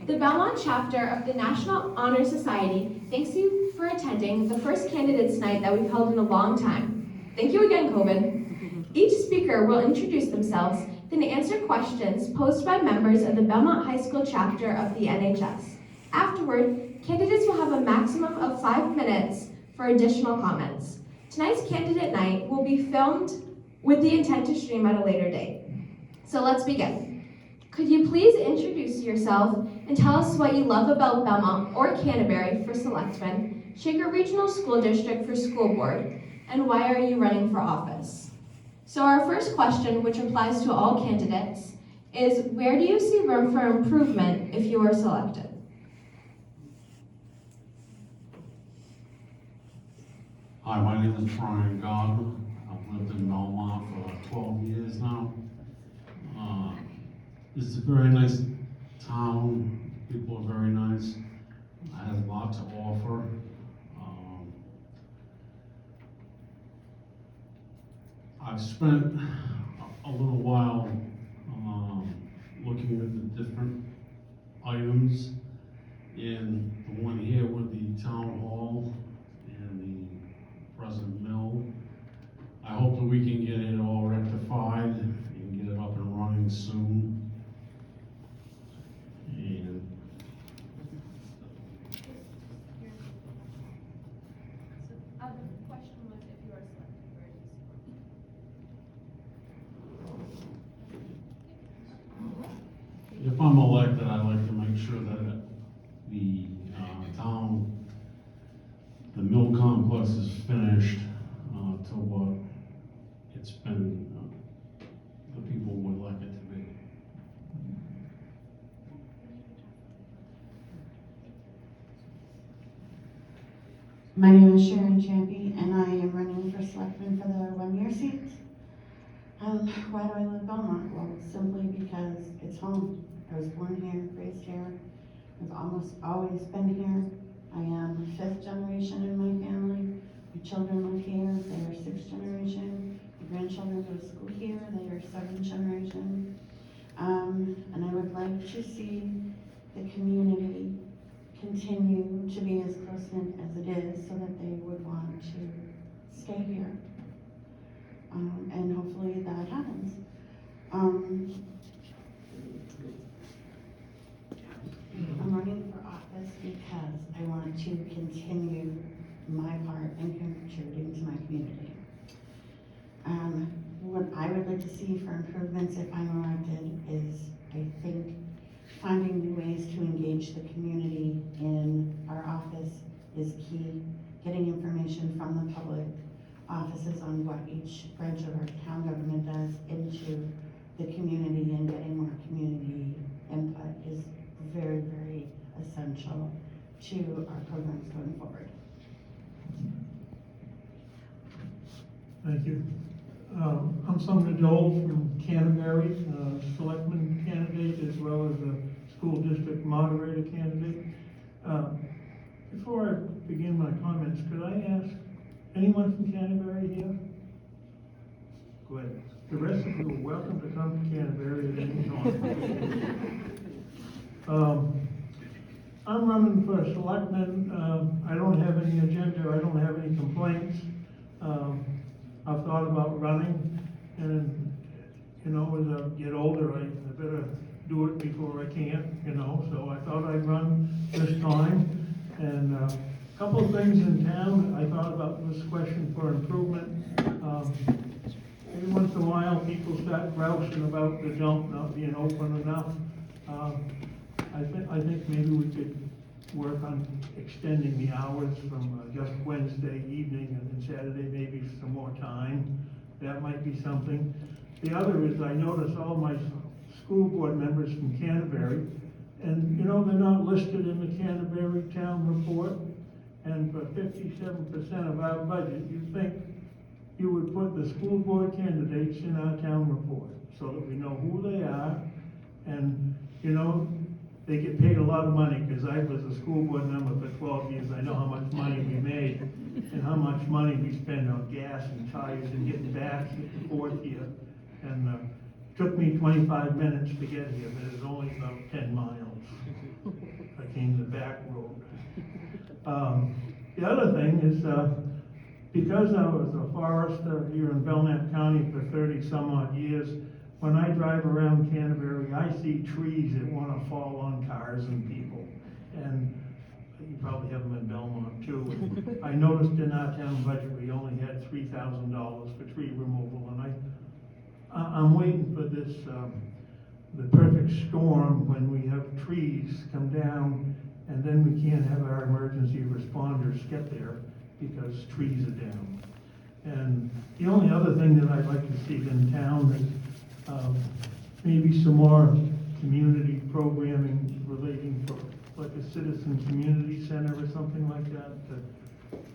The Belmont chapter of the National Honor Society thanks you for attending the first candidates night that we've held in a long time. Thank you again, COVID. Each speaker will introduce themselves, then answer questions posed by members of the Belmont High School chapter of the NHS. Afterward, candidates will have a maximum of 5 minutes for additional comments. Tonight's candidate night will be filmed with the intent to stream at a later date. So let's begin. Could you please introduce yourself and tell us what you love about Belmont or Canterbury for Selectmen, Shaker Regional School District for School Board, and why are you running for office? So our first question, which applies to all candidates, is where do you see room for improvement if you are selected? Hi, my name is Brian Gardner. I've lived in Belmont for 12 years now. It's a very nice town. People are very nice. It has a lot to offer. I've spent a little while looking at the different items in the one here with the town hall and the present mill. I hope that we can get it all rectified and get it up and running soon. And The question was if you are selected, where do you support? if I'm elected, I'd like to make sure that the town, the mill complex is finished to what it's been, the people would like it to be. My name is Sharon Champy, and I am running for selectman for the one-year seat. Why do I live in Belmont? Well, simply because it's home. I was born here, raised here. I've almost always been here. I am 5th generation in my family. My children live here. They are 6th generation. My grandchildren go to school here. They are 7th generation. And I would like to see the community continue to be as close-knit as it is so that they would want to stay here. And hopefully that happens. I'm running for office because I want to continue my part in contributing to my community. What I would like to see for improvements if I'm elected is, I think, finding new ways to engage the community in our office is key. Getting information from the public offices on what each branch of our town government does into the community and getting more community input is very, very essential to our programs going forward. Thank you. I'm Sumner Dole from Canterbury, selectman candidate as well as a school district moderator candidate. Before I begin my comments, could I ask anyone from Canterbury here? Good. The rest of you are welcome to come to Canterbury at any time. I'm running for selectman. I don't have any agenda. I don't have any complaints. I've thought about running, and as I get older, I better do it before I can't, so I thought I'd run this time. And a couple of things in town, I thought about this question for improvement. Every once in a while, people start grousing about the dump not being open enough. I think maybe we could work on extending the hours from just Wednesday evening and then Saturday maybe some more time. That might be something. The other is I notice all my school board members from Canterbury, and they're not listed in the Canterbury town report, and for 57% of our budget, you'd think you would put the school board candidates in our town report so that we know who they are, and they get paid a lot of money, because I was a school board member for 12 years. I know how much money we made and how much money we spend on gas and tires and getting back and forth here. And it took me 25 minutes to get here, but it's only about 10 miles. The other thing is, because I was a forester here in Belmont County for 30-some odd years, when I drive around Canterbury, I see trees that want to fall on cars and people. And you probably have them in Belmont too. And I noticed in our town budget, we only had $3,000 for tree removal, and I'm waiting for this, the perfect storm when we have trees come down, and then we can't have our emergency responders get there because trees are down. And the only other thing that I'd like to see in town is maybe some more community programming relating to like a citizen community center or something like that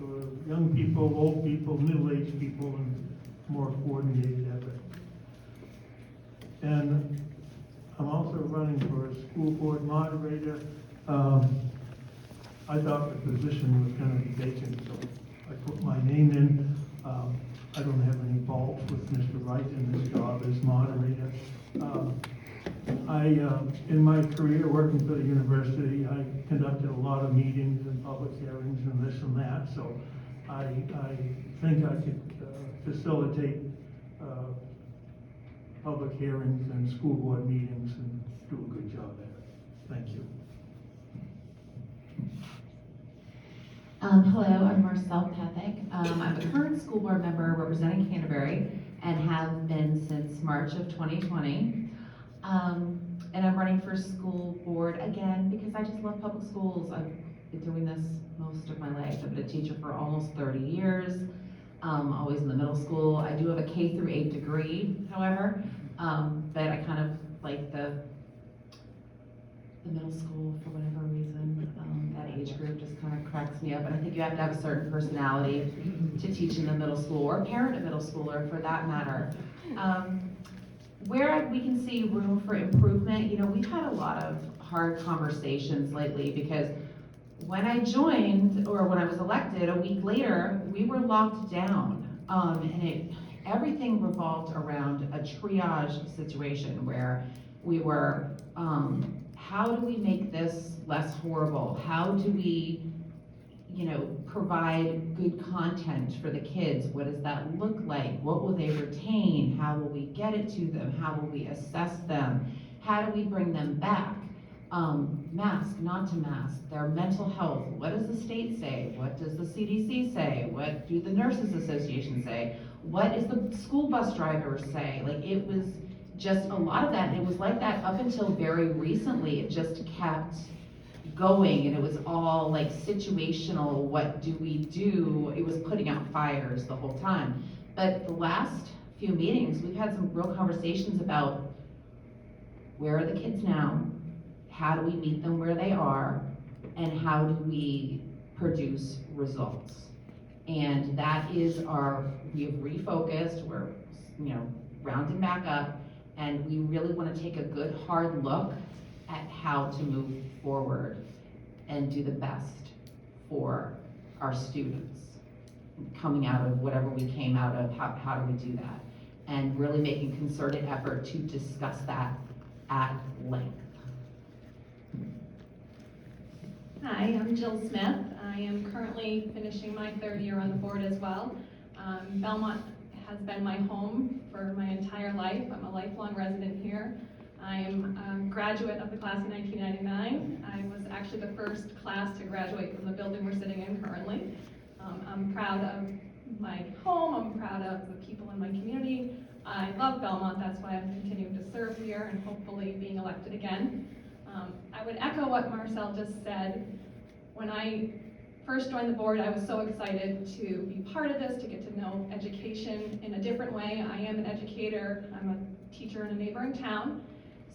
for young people, old people, middle-aged people, and more coordinated effort. And I'm also running for a school board moderator. I thought the position was going to be vacant, so I put my name in. I don't have any fault with Mr. Wright in this job as moderator. In my career working for the university, I conducted a lot of meetings and public hearings and this and that, so I think I could facilitate public hearings and school board meetings and do a good job at it. Thank you. Hello, I'm Marcelle Pethick. I'm a current school board member representing Canterbury and have been since March of 2020. And I'm running for school board again because I just love public schools. I've been doing this most of my life. I've been a teacher for almost 30 years, always in the middle school. I do have a K through 8 degree, however, but I kind of like the middle school for whatever reason. That age group just kind of cracks me up, and I think you have to have a certain personality to teach in the middle school, or parent a middle schooler for that matter. Where we can see room for improvement, you know, we've had a lot of hard conversations lately because when I joined, or when I was elected, a week later, we were locked down, and everything revolved around a triage situation where we were, how do we make this less horrible? How do we, you know, provide good content for the kids? What does that look like? What will they retain? How will we get it to them? How will we assess them? How do we bring them back? Mask, not to mask, their mental health. What does the state say? What does the CDC say? What do the Nurses Association say? What does the school bus drivers say? Like, it was just a lot of that, and it was like that up until very recently. It just kept going, and it was all like situational, what do we do? It was putting out fires the whole time. But the last few meetings, we've had some real conversations about where are the kids now? How do we meet them where they are? And how do we produce results? And that is we have refocused, we're, you know, rounding back up, and we really want to take a good hard look at how to move forward and do the best for our students coming out of whatever we came out of. How do we do that? And really making concerted effort to discuss that at length. Hi, I'm Jill Smith. I am currently finishing my third year on the board as well. Belmont has been my home for my entire life. I'm a lifelong resident here. I am a graduate of the class of 1999. I was actually the first class to graduate from the building we're sitting in currently. I'm proud of my home. I'm proud of the people in my community. I love Belmont. That's why I'm continuing to serve here and hopefully being elected again. I would echo what Marcel just said. When I first joined the board, I was so excited to be part of this, to get to know education in a different way. I am an educator. I'm a teacher in a neighboring town.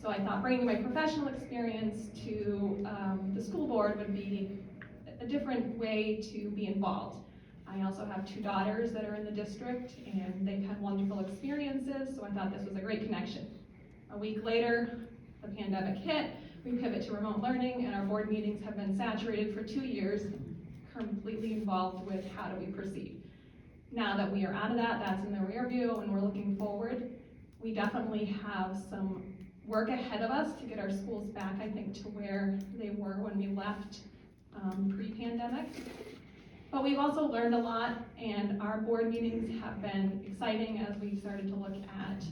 So I thought bringing my professional experience to the school board would be a different way to be involved. I also have 2 daughters that are in the district, and they've had wonderful experiences, so I thought this was a great connection. A week later, the pandemic hit, we pivot to remote learning, and our board meetings have been saturated for 2 years, completely involved with how do we proceed. Now that we are out of that, that's in the rear view, and we're looking forward. We definitely have some work ahead of us to get our schools back, I think, to where they were when we left pre-pandemic. But we've also learned a lot, and our board meetings have been exciting as we've started to look at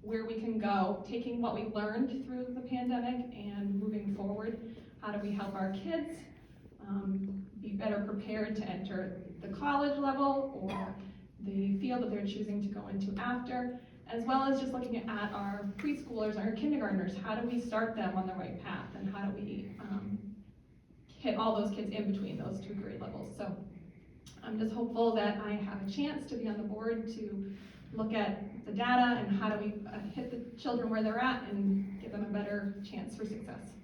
where we can go, taking what we learned through the pandemic and moving forward. How do we help our kids be better prepared to enter the college level or the field that they're choosing to go into after, as well as just looking at our preschoolers, our kindergartners. How do we start them on the right path, and how do we hit all those kids in between those two grade levels? So I'm just hopeful that I have a chance to be on the board to look at the data and how do we hit the children where they're at and give them a better chance for success.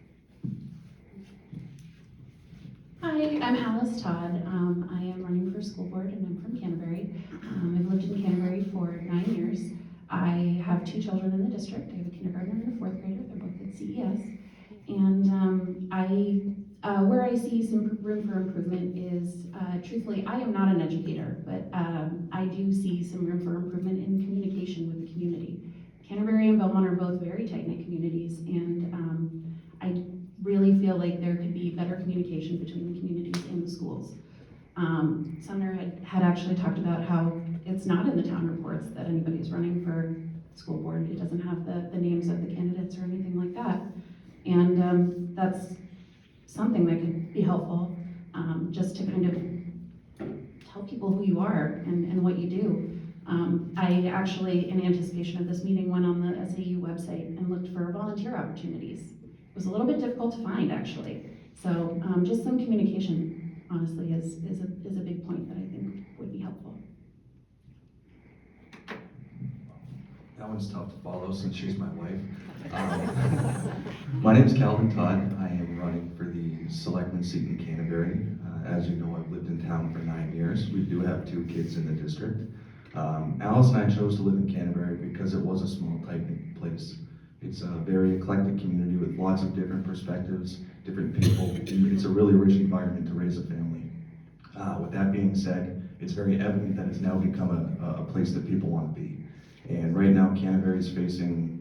Hi, I'm Alice Todd. I am running for school board and I'm from Canterbury. I've lived in Canterbury for 9 years. I have 2 children in the district. I have a kindergartner and a 4th grader. They're both at CES. And where I see some room for improvement is, truthfully, I am not an educator, but I do see some room for improvement in communication with the community. Canterbury and Belmont are both very tight-knit communities, and I really feel like there could be better communication between the communities and the schools. Sumner had actually talked about how it's not in the town reports that anybody's running for school board. It doesn't have the names of the candidates or anything like that. And that's something that could be helpful, just to kind of tell people who you are and what you do. I actually, in anticipation of this meeting, went on the SAU website and looked for volunteer opportunities. It was a little bit difficult to find, actually. So just some communication, honestly, is a big point that I think would be helpful. That one's tough to follow since she's my wife. My name's Calvin Todd. I am running for the Selectmen seat in Canterbury. As you know, I've lived in town for 9 years. We do have 2 kids in the district. Alice and I chose to live in Canterbury because it was a small, tight-knit place. It's a very eclectic community with lots of different perspectives, different people. It's a really rich environment to raise a family. With that being said, it's very evident that it's now become a place that people want to be. And right now, Canterbury is facing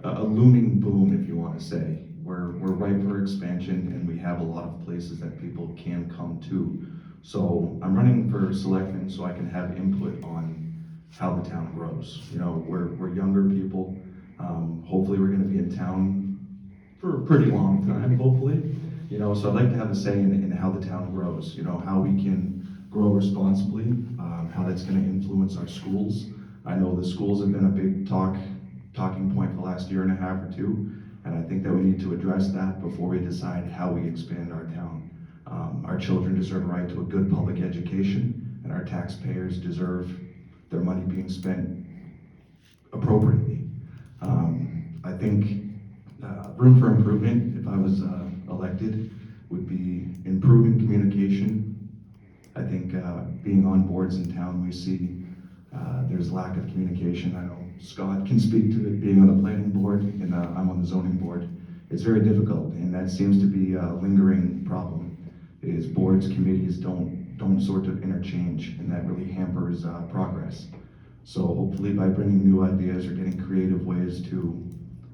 a looming boom, if you want to say. We're ripe for expansion, and we have a lot of places that people can come to. So I'm running for selectmen so I can have input on how the town grows. You know, we're younger people. Hopefully, we're going to be in town for a pretty long time, hopefully. You know, so I'd like to have a say in how the town grows. You know, how we can grow responsibly, how that's going to influence our schools. I know the schools have been a big talking point for the last 1.5 years or 2, and I think that we need to address that before we decide how we expand our town. Our children deserve a right to a good public education, and our taxpayers deserve their money being spent appropriately. I think room for improvement, if I was elected, would be improving communication. I think being on boards in town, we see there's lack of communication. I know Scott can speak to it, being on the planning board, and I'm on the zoning board. It's very difficult, and that seems to be a lingering problem, is boards, committees don't sort of interchange, and that really hampers progress. So hopefully by bringing new ideas or getting creative ways to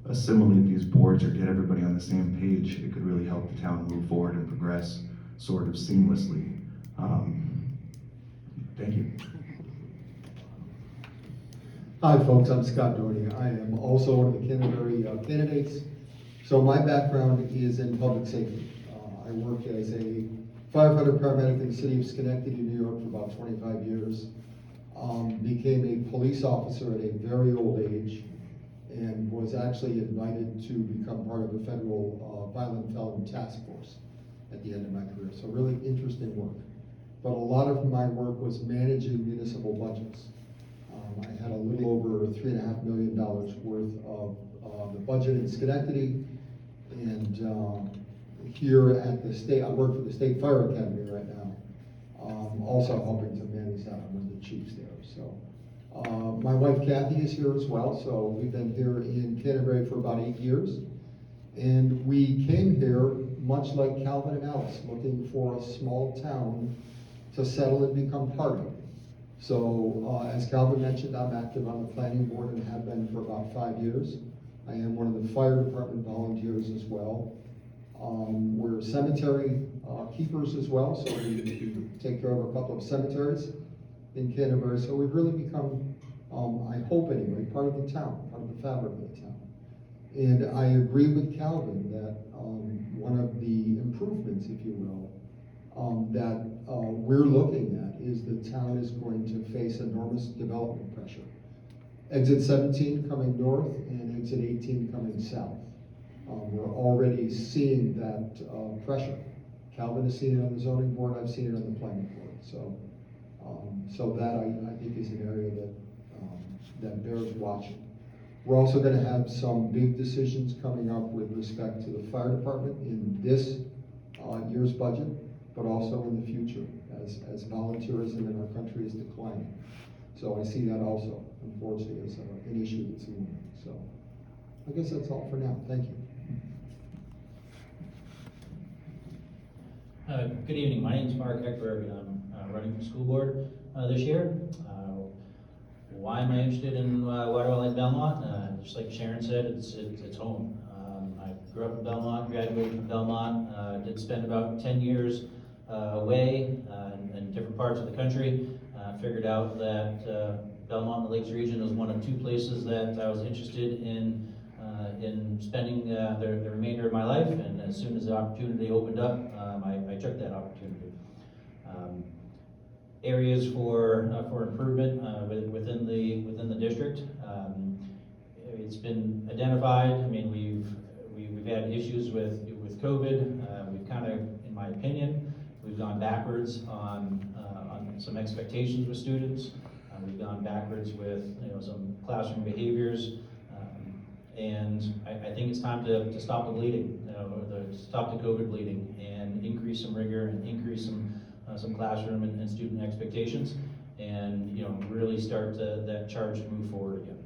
assimilate these boards or get everybody on the same page, it could really help the town move forward and progress sort of seamlessly. Thank you. Hi folks, I'm Scott Doherty. I am also one of the Canterbury candidates. So my background is in public safety. I worked as a firefighter paramedic in the city of Schenectady, New York for about 25 years. Became a police officer at a very old age and was actually invited to become part of the federal violent felon task force at the end of my career. So really interesting work. But a lot of my work was managing municipal budgets. I had a little over $3.5 million worth of the budget in Schenectady, and here at the state, I work for the State Fire Academy right now, also helping to manage that. I'm one of the chiefs there. So my wife Kathy is here as well, so we've been here in Canterbury for about 8 years, and we came here much like Calvin and Alice, looking for a small town to settle and become part of. So as Calvin mentioned, I'm active on the planning board and have been for about 5 years. I am one of the fire department volunteers as well. We're cemetery keepers as well, so we take care of a couple of cemeteries in Canterbury. So we've really become, I hope anyway, part of the town, part of the fabric of the town. And I agree with Calvin that one of the improvements, if you will, that we're looking at is the town is going to face enormous development pressure. Exit 17 coming north and exit 18 coming south. We're already seeing that pressure. Calvin has seen it on the zoning board, I've seen it on the planning board. So that I think is an area that bears watching. We're also gonna have some big decisions coming up with respect to the fire department in this year's budget, but also in the future as volunteerism in our country is declining. So I see that also, unfortunately, as an issue that's looming. So I guess that's all for now. Thank you. Good evening, my name is Mark Eckberg, and I'm running for school board this year. Why am I interested in why do I like Belmont? Just like Sharon said, it's home. I grew up in Belmont, graduated from Belmont, did spend about 10 years away in different parts of the country. Figured out that Belmont and the Lakes region was one of two places that I was interested in spending the remainder of my life, and as soon as the opportunity opened up, I took that opportunity. Areas for improvement within the district. It's been identified. I mean, we've had issues with COVID. We've kind of, in my opinion, we've gone backwards on some expectations with students. We've gone backwards with some classroom behaviors. And I think it's time to stop the bleeding, stop the COVID bleeding, and increase some rigor and increase some classroom and student expectations, and really start that charge to move forward again.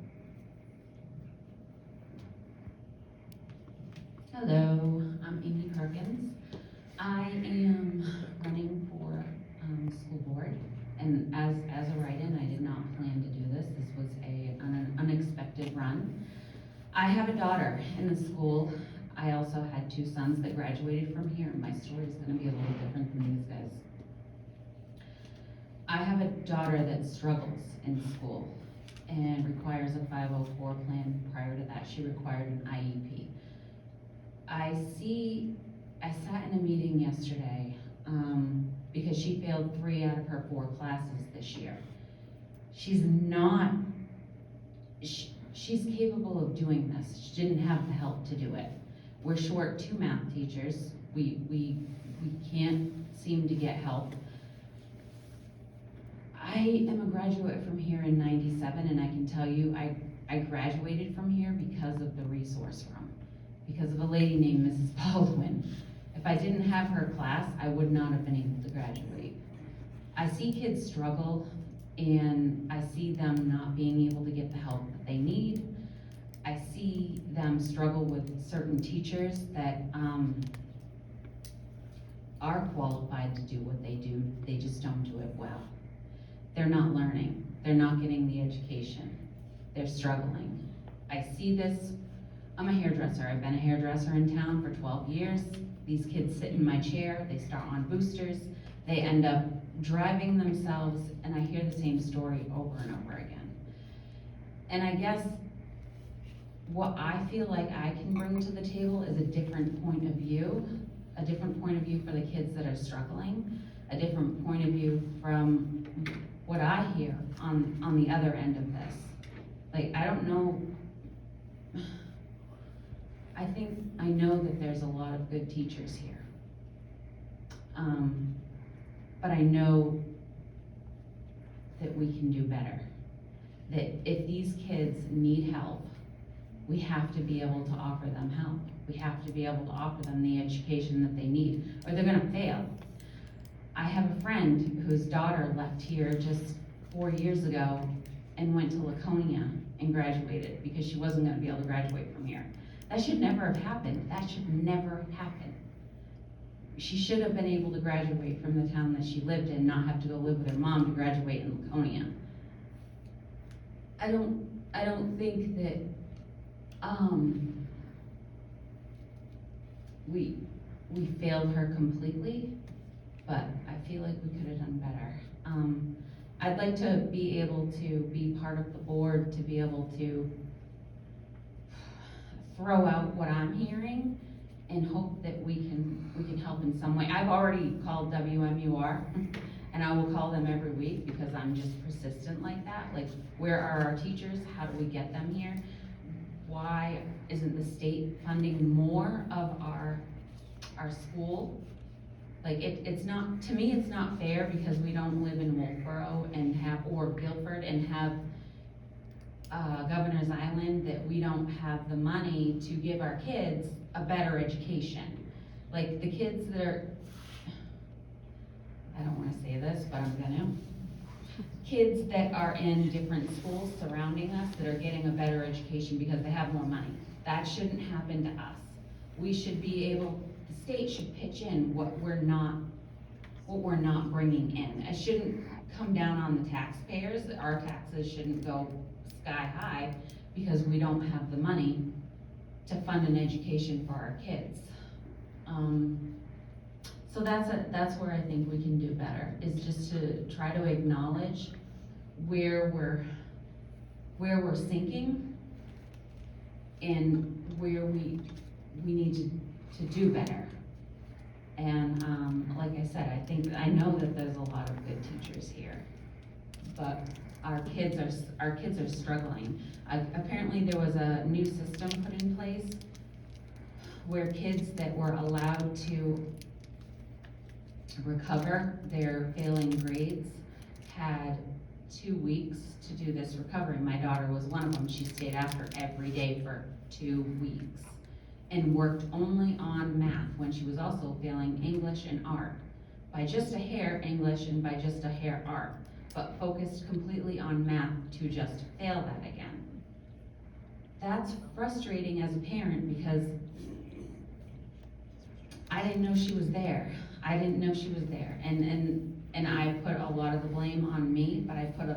Hello, I'm Amy Perkins. I am running for school board, and as a write-in, I did not plan to do this. This was an unexpected run. I have a daughter in the school. I also had two sons that graduated from here, and my story is going to be a little different than these guys. I have a daughter that struggles in school and requires a 504 plan. Prior to that, she required an IEP. I sat in a meeting yesterday because she failed 3 out of her 4 classes this year. She's capable of doing this. She didn't have the help to do it. We're short 2 math teachers. We can't seem to get help. I am a graduate from here in '97, and I can tell you I graduated from here because of the resource room, because of a lady named Mrs. Baldwin. If I didn't have her class, I would not have been able to graduate. I see kids struggle, and I see them not being able to get the help that they need. I see them struggle with certain teachers that are qualified to do what they do, they just don't do it well. They're not learning, they're not getting the education, they're struggling. I see this, I'm a hairdresser, I've been a hairdresser in town for 12 years. These kids sit in my chair, they start on boosters, they end up driving themselves, and I hear the same story over and over again. And I guess what I feel like I can bring to the table is a different point of view for the kids that are struggling, a different point of view from what I hear on the other end of this. Like, I don't know, I know that there's a lot of good teachers here. But I know that we can do better. That if these kids need help, we have to be able to offer them help. We have to be able to offer them the education that they need, or they're gonna fail. I have a friend whose daughter left here just 4 years ago and went to Laconia and graduated because she wasn't gonna be able to graduate from here. That should never have happened. That should never happen. She should have been able to graduate from the town that she lived in, not have to go live with her mom to graduate in Laconia. I don't think that we failed her completely, but I feel like we could have done better. I'd like to be able to be part of the board, to be able to throw out what I'm hearing and hope that we can help in some way. I've already called WMUR, and I will call them every week because I'm just persistent like that. Like, where are our teachers? How do we get them here? Why isn't the state funding more of our school? Like, it's not, to me, it's not fair because we don't live in Wolfboro and or Guilford and have Governor's Island, that we don't have the money to give our kids a better education. Like, the kids that are, I don't wanna say this, but I'm gonna. Kids that are in different schools surrounding us that are getting a better education because they have more money. That shouldn't happen to us. We should be able, the state should pitch in what we're not bringing in. It shouldn't come down on the taxpayers. Our taxes shouldn't go sky high because we don't have the money to fund an education for our kids. So that's where I think we can do better, is just to try to acknowledge where we're sinking and where we need to do better. And like I said, I know that there's a lot of good teachers here, but our kids are struggling. Apparently there was a new system put in place where kids that were allowed to recover their failing grades had 2 weeks to do this recovery. My daughter was one of them. She stayed after every day for 2 weeks and worked only on math when she was also failing English and art. By just a hair English and by just a hair art, but focused completely on math to just fail that again. That's frustrating as a parent because I didn't know she was there. I didn't know she was there. And I put a lot of the blame on me, but I put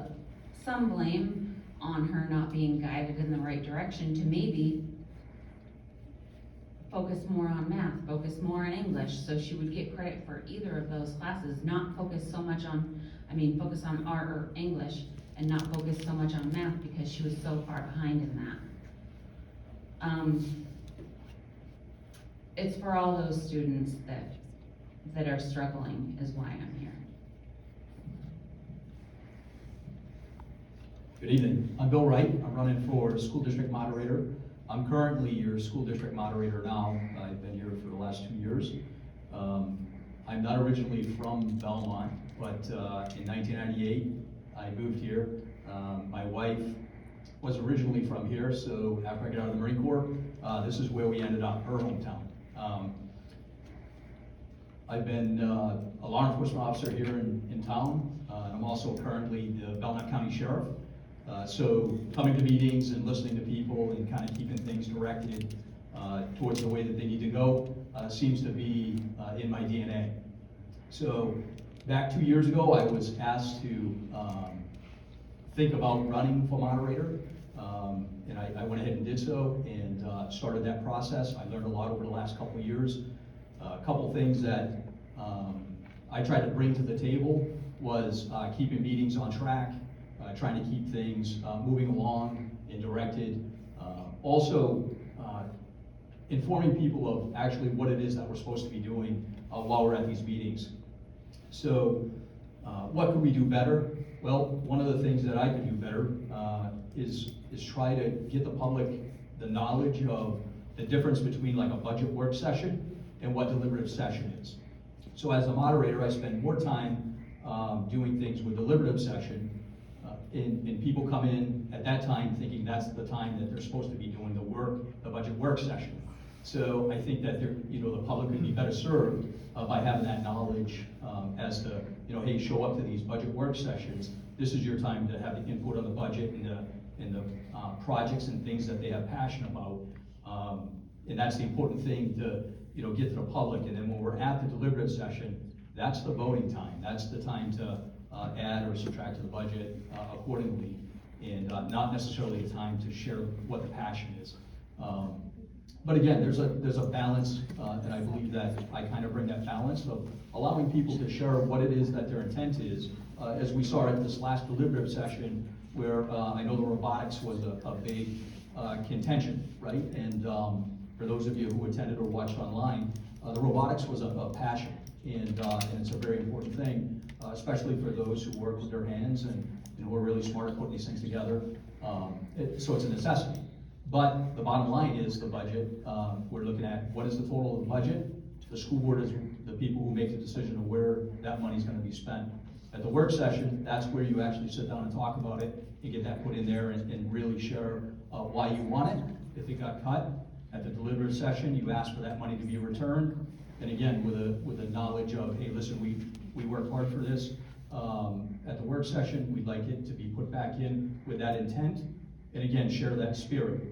some blame on her not being guided in the right direction to maybe focus more on math, focus more on English, so she would get credit for either of those classes, not focus so much on, focus on art or English and not focus so much on math because she was so far behind in that. It's for all those students that are struggling is why I'm here. Good evening. I'm Bill Wright. I'm running for school district moderator. I'm currently your school district moderator now. I've been here for the last 2 years. I'm not originally from Belmont, but in 1998, I moved here. My wife was originally from here, so after I got out of the Marine Corps, this is where we ended up, her hometown. I've been a law enforcement officer here in town, and I'm also currently the Belmont County Sheriff. So coming to meetings and listening to people and kind of keeping things directed towards the way that they need to go seems to be in my DNA. So back 2 years ago, I was asked to think about running for moderator, and I went ahead and did so and started that process. I learned a lot over the last couple of years. A couple things that I tried to bring to the table was keeping meetings on track, trying to keep things moving along and directed. Also, informing people of actually what it is that we're supposed to be doing while we're at these meetings. So, what could we do better? Well, one of the things that I could do better is try to get the public the knowledge of the difference between like a budget work session and what deliberative session is. So as a moderator, I spend more time doing things with deliberative session, and people come in at that time thinking that's the time that they're supposed to be doing the work, the budget work session. So I think that the public could be better served by having that knowledge as to, hey, show up to these budget work sessions. This is your time to have the input on the budget and the projects and things that they have passion about. And that's the important thing to get to the public. And then when we're at the deliberative session, that's the voting time. That's the time to add or subtract to the budget accordingly, and not necessarily the time to share what the passion is. But again, there's a balance, and I believe that I kind of bring that balance of allowing people to share what it is that their intent is. As we saw at this last deliberative session, where I know the robotics was a big contention, right? And for those of you who attended or watched online, the robotics was a passion, and it's a very important thing, especially for those who work with their hands and who are really smart at putting these things together. So it's a necessity. But the bottom line is the budget. We're looking at what is the total of the budget. The school board is the people who make the decision of where that money is going to be spent. At the work session, that's where you actually sit down and talk about it and get that put in there and really share why you want it, if it got cut. At the deliberative session, you ask for that money to be returned. And again, with a knowledge of, hey, listen, we worked hard for this. At the work session, we'd like it to be put back in with that intent. And again, share that spirit.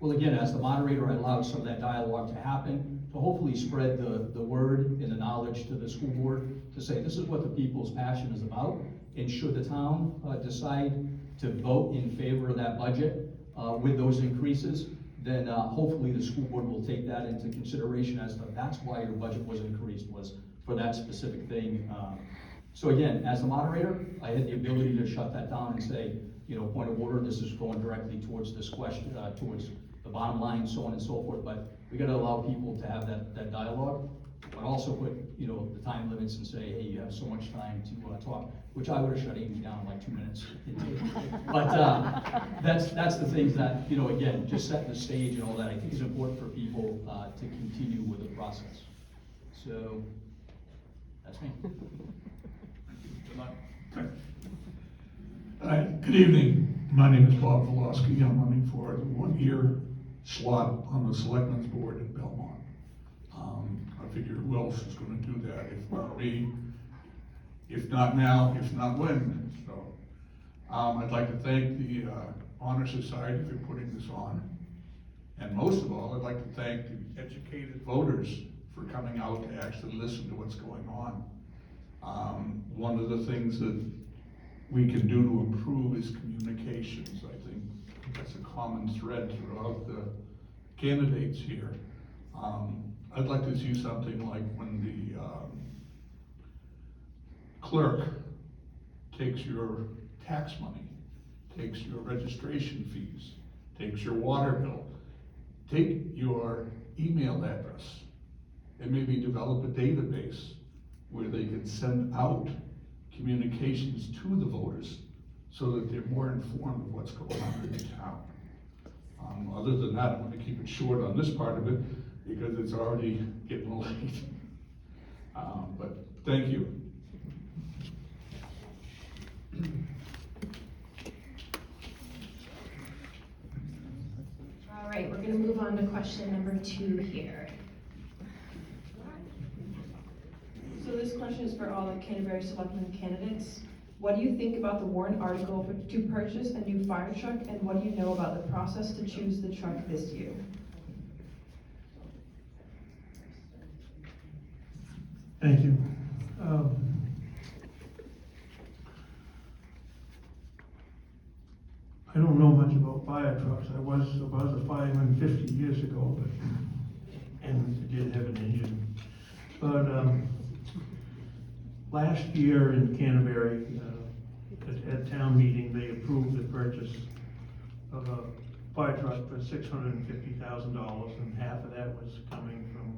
Well, again, as the moderator, I allowed some of that dialogue to happen to hopefully spread the word and the knowledge to the school board to say this is what the people's passion is about. And should the town decide to vote in favor of that budget with those increases, then hopefully the school board will take that into consideration as to that's why your budget was increased, was for that specific thing. So again, as the moderator, I had the ability to shut that down and say, you know, point of order, this is going directly towards this question, towards the bottom line, so on and so forth. But we got to allow people to have that dialogue, but also put, you know, the time limits and say, hey, you have so much time to talk, which I would have shut Amy down like 2 minutes into it. But that's the things that, you know, again, just setting the stage and all that, I think is important for people to continue with the process. So that's me. Hi, good evening. My name is Bob Volosky. I'm running for the one-year slot on the Selectmen's Board at Belmont. I figure who else is going to do that if not me? If not now, if not when? So I'd like to thank the Honor Society for putting this on. And most of all, I'd like to thank the educated voters for coming out to actually listen to what's going on. One of the things that we can do to improve is communications. I think that's a common thread throughout the candidates here. I'd like to see something like when the clerk takes your tax money, takes your registration fees, takes your water bill, take your email address, and maybe develop a database where they can send out communications to the voters so that they're more informed of what's going on in the town. Other than that, I'm going to keep it short on this part of it because it's already getting late. But thank you. All right, we're going to move on to question number 2 here. So this question is for all the Canterbury Selectmen candidates. What do you think about the warrant article to purchase a new fire truck, and what do you know about the process to choose the truck this year? Thank you. I don't know much about fire trucks. I was a fireman 50 years ago, and it did have an engine. But last year in Canterbury, at town meeting, they approved the purchase of a fire truck for $650,000, and half of that was coming from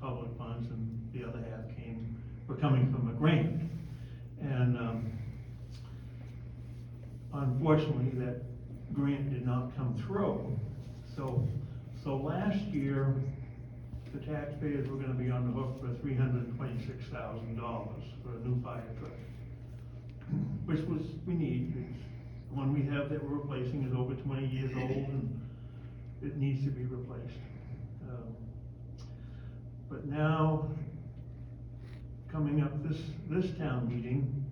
public funds, and the other half were coming from a grant. And unfortunately, that grant did not come through. So last year, the taxpayers were gonna be on the hook for $326,000 for a new fire truck, which we need. The one we have that we're replacing is over 20 years old and it needs to be replaced. But now, coming up this town meeting,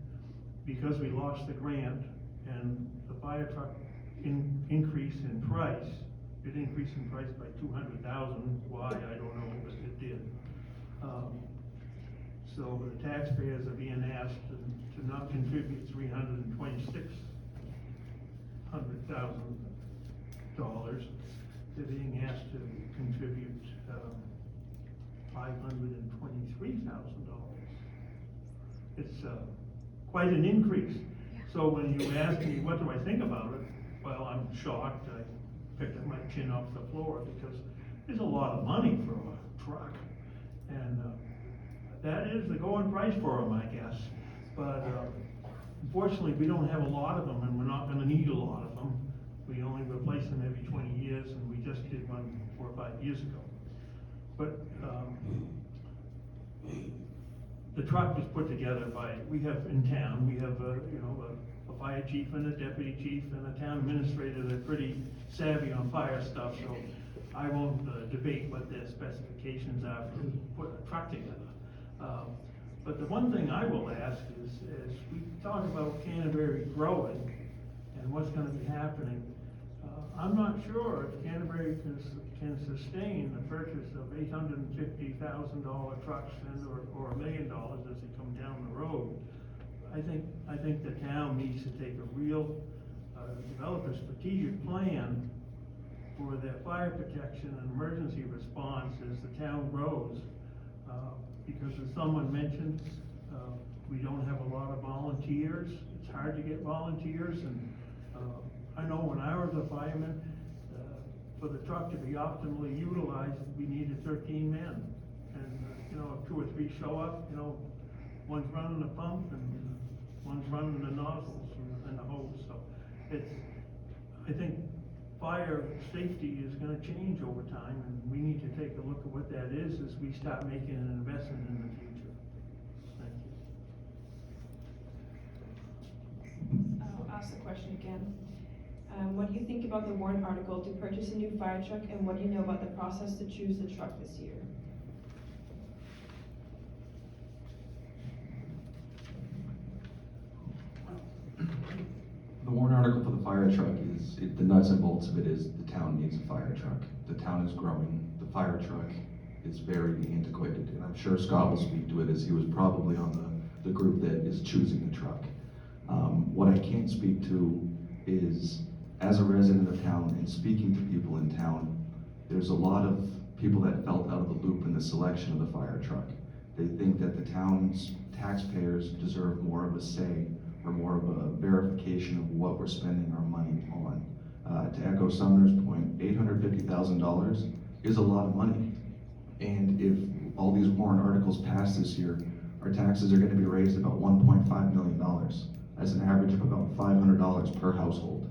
because we lost the grant and the fire truck increase in price, it increased in price by $200,000. Why, I don't know, but it did. So the taxpayers are being asked to not contribute $326,000 they're being asked to contribute, $523,000. It's, quite an increase. So when you ask me, what do I think about it? Well, I'm shocked. I picked up my chin off the floor because it's a lot of money for a truck. And, that is the going price for them, I guess. But, unfortunately, we don't have a lot of them, and we're not gonna need a lot of them. We only replace them every 20 years, and we just did one 4 or 5 years ago. But, the truck was put together by, we have in town, we have a fire chief and a deputy chief and a town administrator that are pretty savvy on fire stuff, so I won't debate what their specifications are for put a truck together. But the one thing I will ask is we talk about Canterbury growing and what's gonna be happening. I'm not sure if Canterbury can sustain the purchase of $850,000 trucks or $1 million as they come down the road. I think the town needs to take a real, develop a strategic plan for their fire protection and emergency response as the town grows. Because as someone mentioned, we don't have a lot of volunteers. It's hard to get volunteers, and I know when I was a fireman, for the truck to be optimally utilized, we needed 13 men. And, if 2 or 3 show up, one's running the pump and one's running the nozzles and the hose. So I think fire safety is gonna change over time, and we need to take a look at what that is as we start making an investment in the future. Thank you. I'll ask the question again. What do you think about the warrant article to purchase a new fire truck, and what do you know about the process to choose the truck this year? The warrant article for the fire truck the nuts and bolts of it is the town needs a fire truck. The town is growing. The fire truck is very antiquated, and I'm sure Scott will speak to it as he was probably on the group that is choosing the truck. What I can't speak to is, as a resident of town and speaking to people in town, there's a lot of people that felt out of the loop in the selection of the fire truck. They think that the town's taxpayers deserve more of a say or more of a verification of what we're spending our money on. To echo Sumner's point, $850,000 is a lot of money. And if all these warrant articles pass this year, our taxes are gonna be raised about $1.5 million. That's an average of about $500 per household.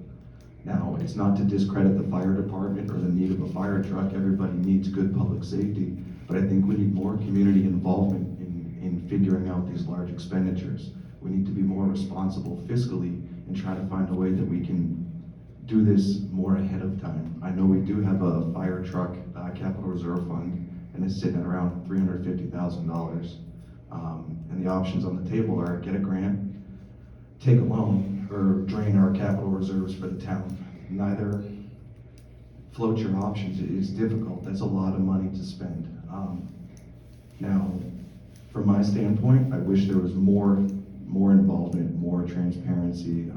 Now, it's not to discredit the fire department or the need of a fire truck. Everybody needs good public safety, but I think we need more community involvement in figuring out these large expenditures. We need to be more responsible fiscally and try to find a way that we can do this more ahead of time. I know we do have a fire truck capital reserve fund, and it's sitting at around $350,000. And the options on the table are get a grant, take a loan, or drain our capital reserves for the town. Neither float your options. It is difficult. That's a lot of money to spend. Now, from my standpoint, I wish there was more involvement, more transparency,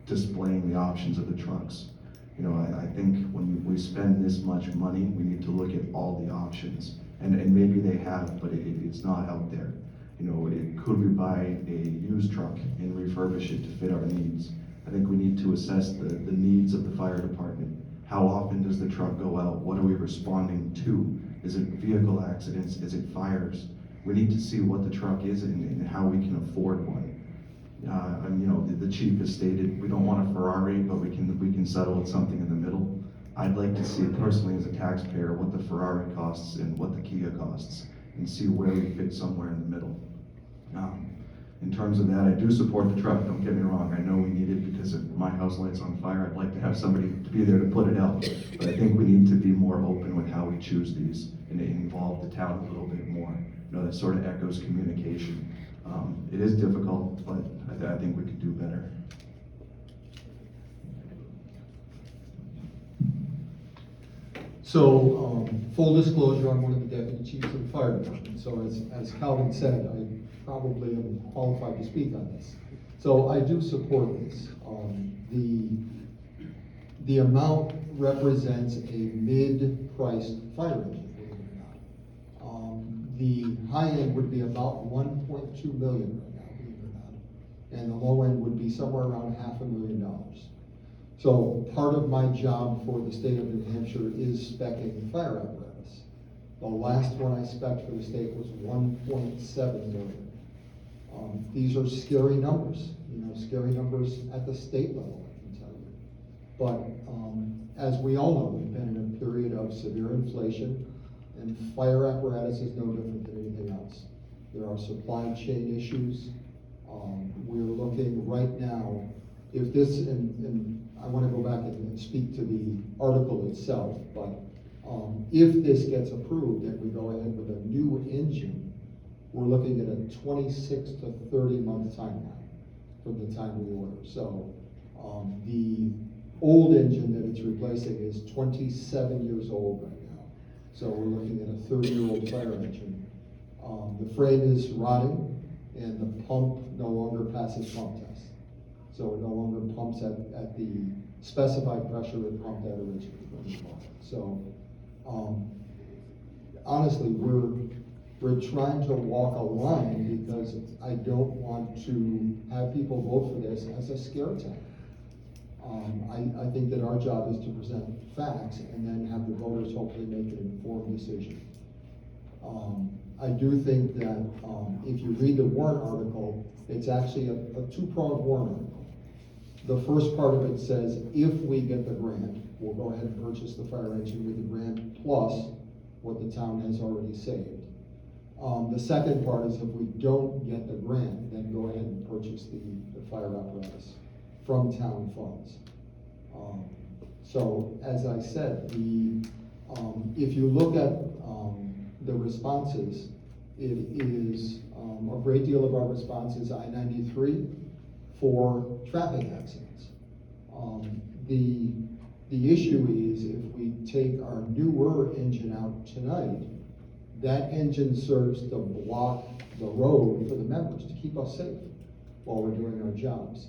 displaying the options of the trucks. I think when we spend this much money, we need to look at all the options. And maybe they have, but it's not out there. Could we buy a used truck and refurbish it to fit our needs? I think we need to assess the needs of the fire department. How often does the truck go out? What are we responding to? Is it vehicle accidents? Is it fires? We need to see what the truck is and how we can afford one. The chief has stated we don't want a Ferrari, but we can settle with something in the middle. I'd like to see personally as a taxpayer what the Ferrari costs and what the Kia costs, and see where we fit somewhere in the middle. In terms of that, I do support the truck, don't get me wrong. I know we need it because if my house lights on fire, I'd like to have somebody to be there to put it out. But I think we need to be more open with how we choose these and involve the town a little bit more. That sort of echoes communication. It is difficult, but I think we could do better. So, full disclosure, I'm one of the deputy chiefs of the fire department. So as Calvin said, I probably am qualified to speak on this. So I do support this. The amount represents a mid-priced fire engine, believe it or not. The high end would be about 1.2 million right now, believe it or not. And the low end would be somewhere around $500,000. So part of my job for the state of New Hampshire is speccing fire apparatus. The last one I spec'd for the state was 1.7 million. These are scary numbers, scary numbers at the state level, I can tell you. But as we all know, we've been in a period of severe inflation, and fire apparatus is no different than anything else. There are supply chain issues. We're looking right now, if this, and I want to go back and speak to the article itself, but if this gets approved and we go ahead with a new engine, we're looking at a 26 to 30 month timeline from the time we order. So the old engine that it's replacing is 27 years old right now. So we're looking at a 30-year-old fire engine. The frame is rotting and the pump no longer passes pump tests. So it no longer pumps at the specified pressure it pumped at originally when we bought it. So honestly, we're trying to walk a line because I don't want to have people vote for this as a scare tactic. I think that our job is to present facts and then have the voters hopefully make an informed decision. I do think that if you read the warrant article, it's actually a two-pronged warrant article. The first part of it says, if we get the grant, we'll go ahead and purchase the fire engine with the grant plus what the town has already saved. The second part is if we don't get the grant, then go ahead and purchase the fire apparatus from town funds. So as I said, if you look at the responses, it is a great deal of our response is I-93 for traffic accidents. The issue is if we take our newer engine out tonight, that engine serves to block the road for the members, to keep us safe while we're doing our jobs.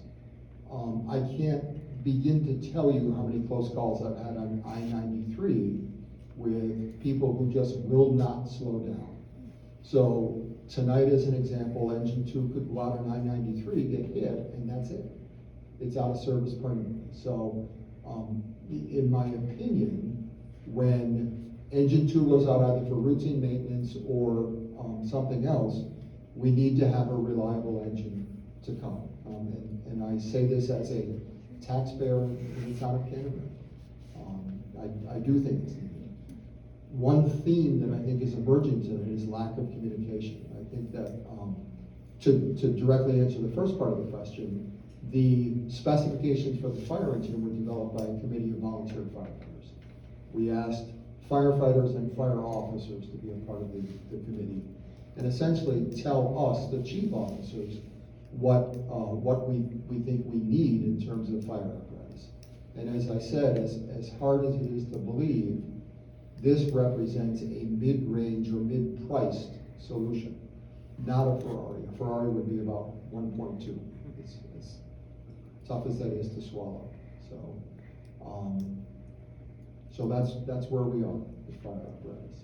I can't begin to tell you how many close calls I've had on I-93 with people who just will not slow down. So tonight, as an example, engine 2 could go out on I-93, get hit, and that's it. It's out of service permanently. So in my opinion, when engine 2 goes out either for routine maintenance or something else, we need to have a reliable engine to come. And I say this as a taxpayer in the town of Canterbury. I do think it's needed. One theme that I think is emerging tonight is lack of communication. I think that to directly answer the first part of the question, the specifications for the fire engine were developed by a committee of volunteer firefighters. We asked firefighters and fire officers to be a part of the committee and essentially tell us, the chief officers, what we think we need in terms of fire apparatus. And as I said, as hard as it is to believe, this represents a mid-range or mid-priced solution, not a Ferrari. A Ferrari would be about 1.2. It's tough as that is to swallow. So that's where we are with fire apparatus.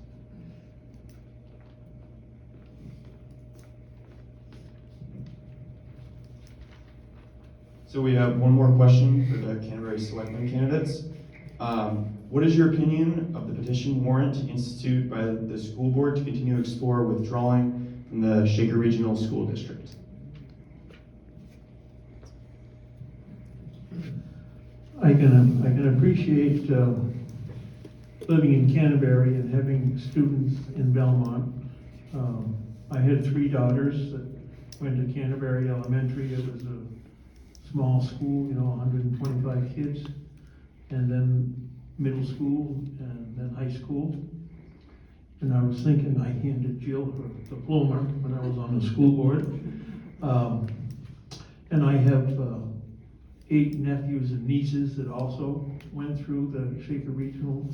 So we have one more question for the Canterbury Selectmen candidates. What is your opinion of the petition warrant instituted by the school board to continue to explore withdrawing from the Shaker Regional School District? I can appreciate living in Canterbury and having students in Belmont. I had 3 daughters that went to Canterbury Elementary. It was a small school, 125 kids, and then middle school and then high school. And I was thinking I handed Jill her diploma when I was on the school board. And I have 8 nephews and nieces that also went through the Shaker Regional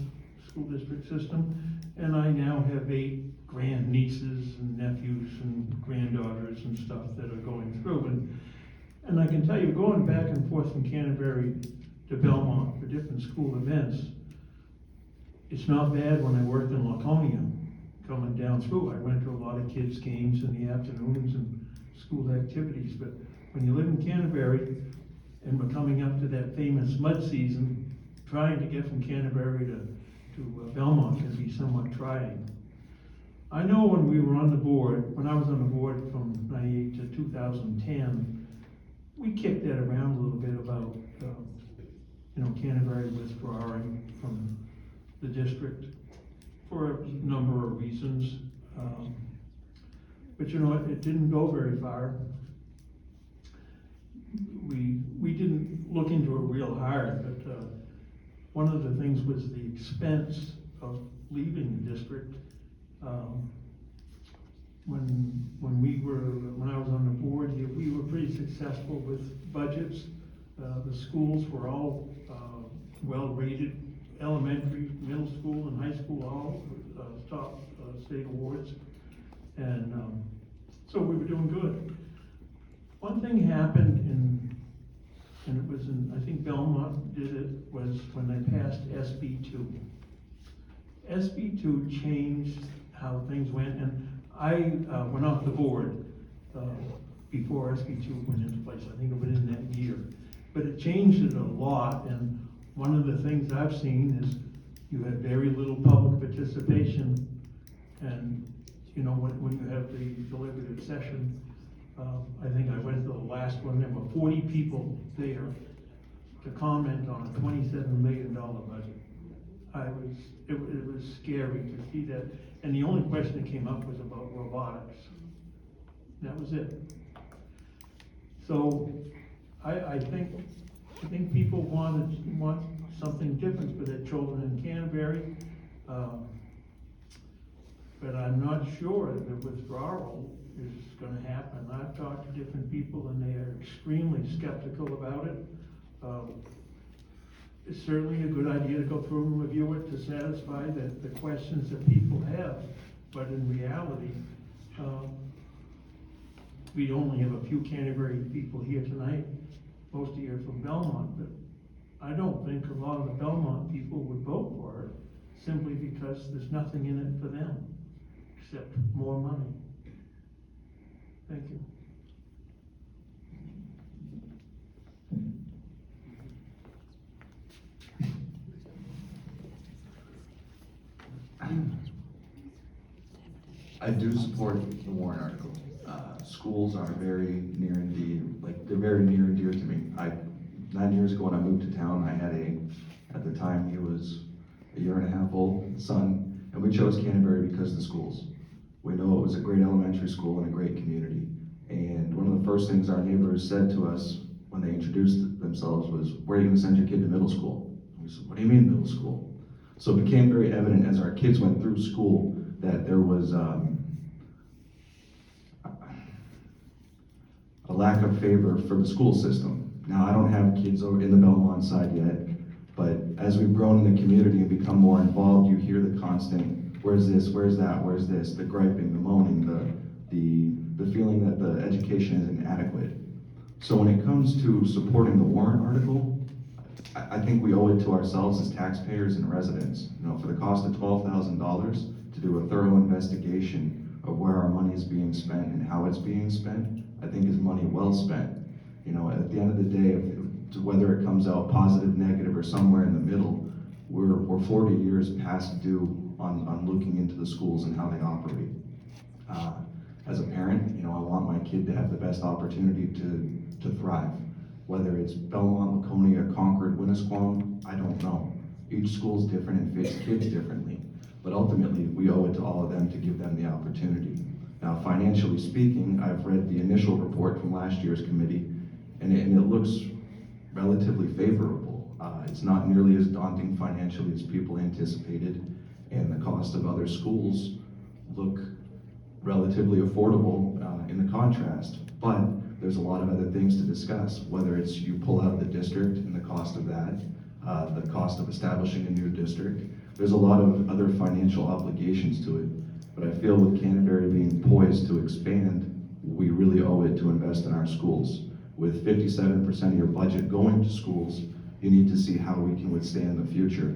School District system. And I now have 8 grandnieces and nephews and granddaughters and stuff that are going through. And I can tell you, going back and forth from Canterbury to Belmont for different school events. It's not bad when I worked in Laconia, coming down through. I went to a lot of kids' games in the afternoons and school activities, but when you live in Canterbury and we're coming up to that famous mud season, trying to get from Canterbury to Belmont can be somewhat trying. I know when we were on the board, when I was on the board from '98 to 2010, we kicked that around a little bit about, Canterbury withdrawing from the district for a number of reasons. But you know what, it didn't go very far. We didn't look into it real hard, but one of the things was the expense of leaving the district. When I was on the board here, we were pretty successful with budgets. The schools were all well rated, elementary, middle school, and high school, all top state awards. And so we were doing good. One thing happened and it was I think Belmont did it, was when they passed SB2. SB2 changed how things went, and I went off the board before SB2 went into place. I think it was in that year. But it changed it a lot, and one of the things I've seen is you had very little public participation, and when you have the deliberative session, I think I went to the last one, there were 40 people there to comment on a $27 million budget. It was scary to see that, and the only question that came up was about robotics. That was it. So I think people want something different for their children in Canterbury, but I'm not sure the withdrawal is going to happen. I've talked to different people and they are extremely skeptical about it. It's certainly a good idea to go through and review it to satisfy the questions that people have, but in reality, we only have a few Canterbury people here tonight. Most of you are from Belmont, but I don't think a lot of the Belmont people would vote for it simply because there's nothing in it for them except more money. Thank you. I do support the warrant article. Schools are very near and dear, they're very near and dear to me. 9 years ago when I moved to town, I had at the time he was a year and a half old son, and we chose Canterbury because of the schools. We know it was a great elementary school and a great community. And one of the first things our neighbors said to us when they introduced themselves was, "Where are you gonna send your kid to middle school?" We said, "What do you mean middle school?" So it became very evident as our kids went through school that there was a lack of favor for the school system. Now, I don't have kids over in the Belmont side yet, but as we've grown in the community and become more involved, you hear the constant, where's this, where's that, where's this, the griping, the moaning, the feeling that the education is inadequate. So when it comes to supporting the warrant article, I think we owe it to ourselves as taxpayers and residents, for the cost of $12,000 to do a thorough investigation of where our money is being spent and how it's being spent, I think is money well spent. At the end of the day, whether it comes out positive, negative, or somewhere in the middle, we're 40 years past due on looking into the schools and how they operate. As a parent, I want my kid to have the best opportunity to thrive. Whether it's Belmont, Laconia, Concord, Winnisquam, I don't know. Each school's different and fits kids differently. But ultimately, we owe it to all of them to give them the opportunity. Now, financially speaking, I've read the initial report from last year's committee, and it looks relatively favorable. It's not nearly as daunting financially as people anticipated, and the cost of other schools look relatively affordable in the contrast. But there's a lot of other things to discuss, whether it's you pull out of the district and the cost of that, the cost of establishing a new district. There's a lot of other financial obligations to it. But I feel with Canterbury being poised to expand, we really owe it to invest in our schools. With 57% of your budget going to schools, You need to see how we can withstand the future.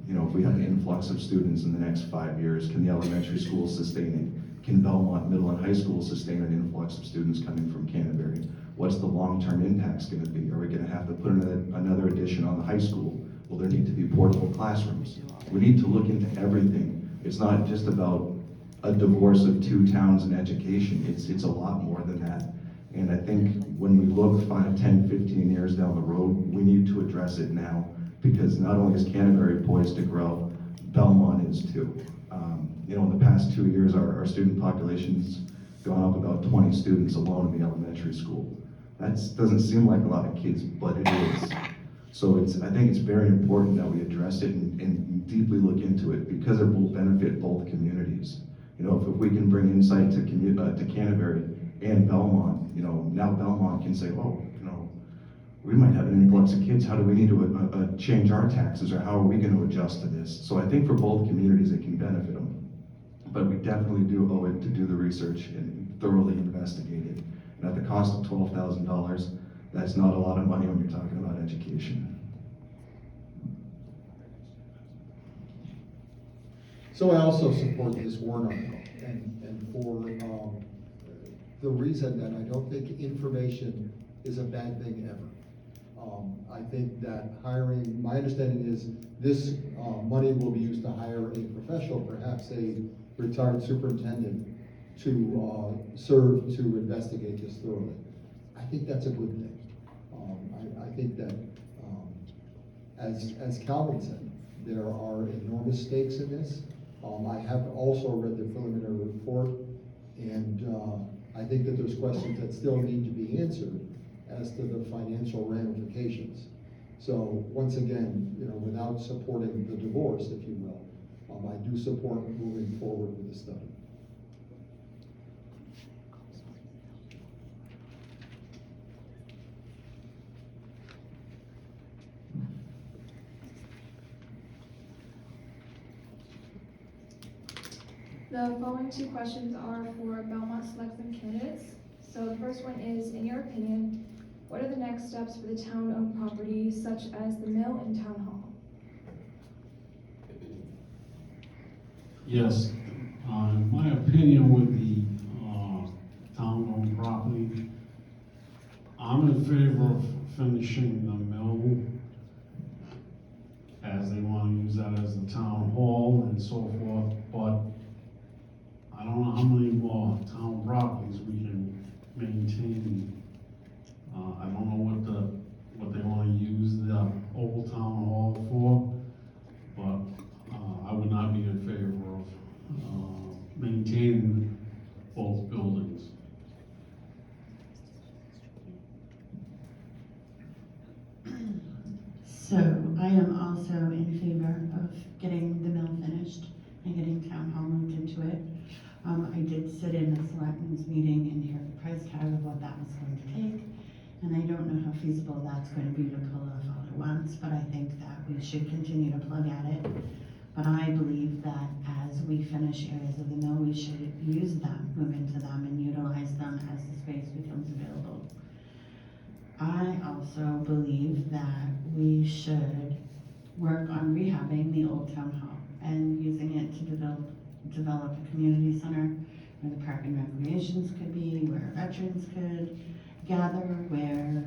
You know, if we have an influx of students in the next 5 years, can the elementary school sustain it? Can Belmont Middle and High School sustain an influx of students coming from Canterbury? What's the long-term impacts gonna be? Are we gonna have to put another addition on the high school? Will there need to be portable classrooms? We need to look into everything. It's not just about a divorce of two towns in education. It's a lot more than that. And I think when we look 5, 10, 15 years down the road, we need to address it now, because not only is Canterbury poised to grow, Belmont is too. You know, in the past 2 years, our student population's gone up about 20 students alone in the elementary school. That doesn't seem like a lot of kids, but it is. So I think it's very important that we address it and deeply look into it, because it will benefit both communities. You know, if we can bring insight to Canterbury and Belmont, you know, now Belmont can say, oh, you know, we might have an influx of kids. How do we need to change our taxes, or how are we going to adjust to this? So I think for both communities, it can benefit them. But we definitely do owe it to do the research and thoroughly investigate it. And at the cost of $12,000, that's not a lot of money when you're talking about education. So I also support this warrant article, and for the reason that I don't think information is a bad thing ever. I think that hiring, my understanding is this money will be used to hire a professional, perhaps a retired superintendent, to serve to investigate this thoroughly. I think that's a good thing. I think that, as Calvin said, there are enormous stakes in this. I have also read the preliminary report, and I think that there's questions that still need to be answered as to the financial ramifications. So once again, you know, without supporting the divorce, if you will, I do support moving forward with the study. The following two questions are for Belmont Selectmen candidates. So the first one is, in your opinion, what are the next steps for the town-owned properties such as the mill and town hall? Yes, in my opinion with the town-owned property, I'm in favor of finishing the mill, as they want to use that as the town hall and so forth, but I don't know how many more town properties we can maintain. I don't know what they want to use the old town hall for, but I would not be in favor of maintaining both buildings. So I am also in favor of getting the mill finished and getting town hall moved into it. I did sit in the selectmen's meeting and hear the price tag of what that was going to take. And I don't know how feasible that's going to be to pull off all at once, but I think that we should continue to plug at it. But I believe that as we finish areas of the mill, we should use them, move into them, and utilize them as the space becomes available. I also believe that we should work on rehabbing the old town hall and using it to develop a community center where the park and recreations could be, where veterans could gather, where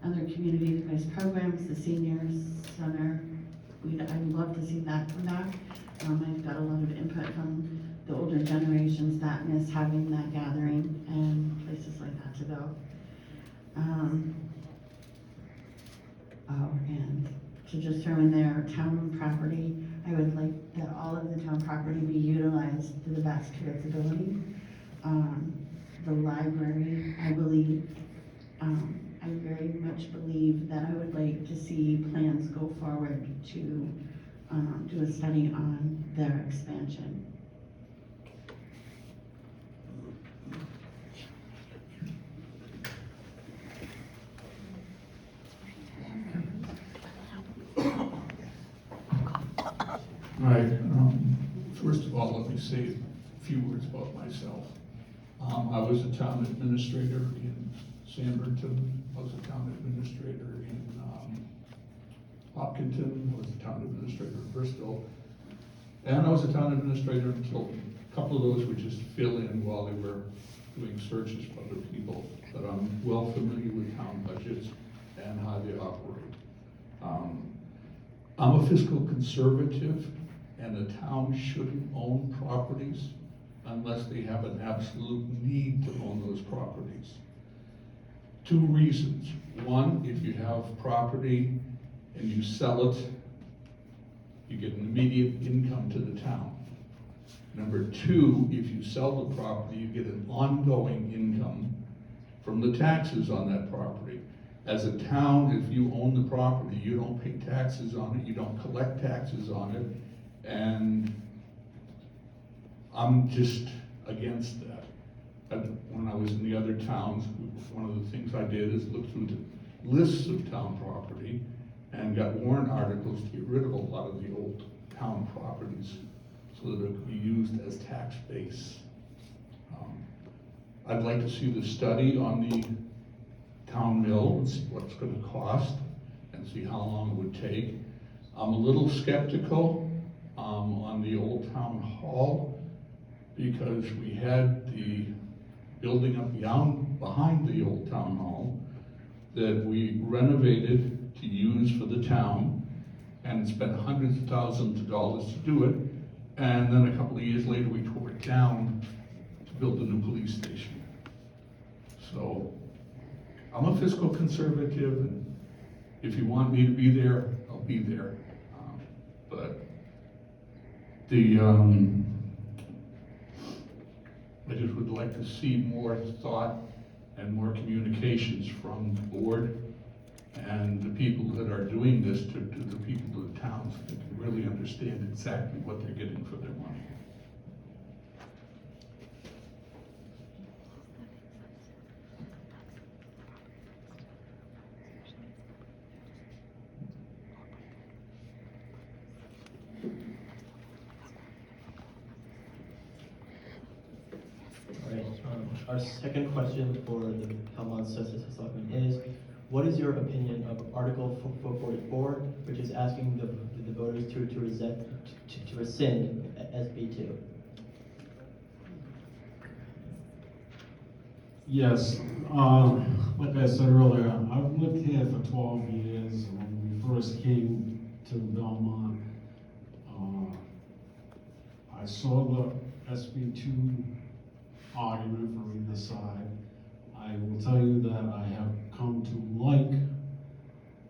other community-based programs, the seniors center. I'd love to see that come back. I've got a lot of input from the older generations that miss having that gathering and places like that to go. And to just throw in there, town property, I would like that all of the town property be utilized to the best of its ability. The library, I believe, I very much believe that I would like to see plans go forward to do a study on their expansion. Right, first of all, let me say a few words about myself. I was a town administrator in Sanderton, I was a town administrator in, Hopkinton, I was a town administrator in Bristol. And I was a town administrator until a couple of those were just fill in while they were doing searches for other people. But I'm well familiar with town budgets and how they operate. I'm a fiscal conservative, and the town shouldn't own properties unless they have an absolute need to own those properties. Two reasons. One, if you have property and you sell it, you get an immediate income to the town. Number two, if you sell the property, you get an ongoing income from the taxes on that property. As a town, if you own the property, you don't pay taxes on it, you don't collect taxes on it, and I'm just against that. When I was in the other towns, one of the things I did is look through the lists of town property and got warrant articles to get rid of a lot of the old town properties so that it could be used as tax base. I'd like to see the study on the town mill and see what it's gonna cost and see how long it would take. I'm a little skeptical on the old town hall because we had the building up behind the old town hall that we renovated to use for the town and spent hundreds of thousands of dollars to do it. And then a couple of years later, we tore it down to build the new police station. So I'm a fiscal conservative, and if you want me to be there, I'll be there. But I just would like to see more thought and more communications from the board and the people that are doing this to the people of the town, so they can really understand exactly what they're getting for their money. All right, our second question for the Belmont Selectmen is, what is your opinion of Article 444, which is asking the voters to rescind SB 2? Yes, like I said earlier, I've lived here for 12 years. When we first came to Belmont, I saw the SB2 argument from either side. I will tell you that I have come to like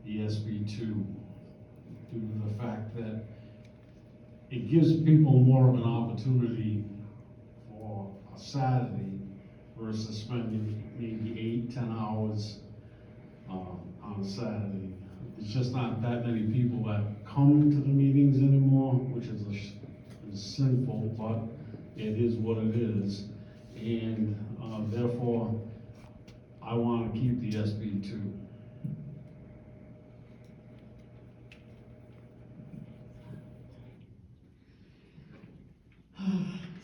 the SB2 due to the fact that it gives people more of an opportunity for a Saturday versus spending maybe 8-10 hours on a Saturday. There's just not that many people that come to the meetings anymore, which is sinful, but it is what it is. And therefore, I want to keep the SB2.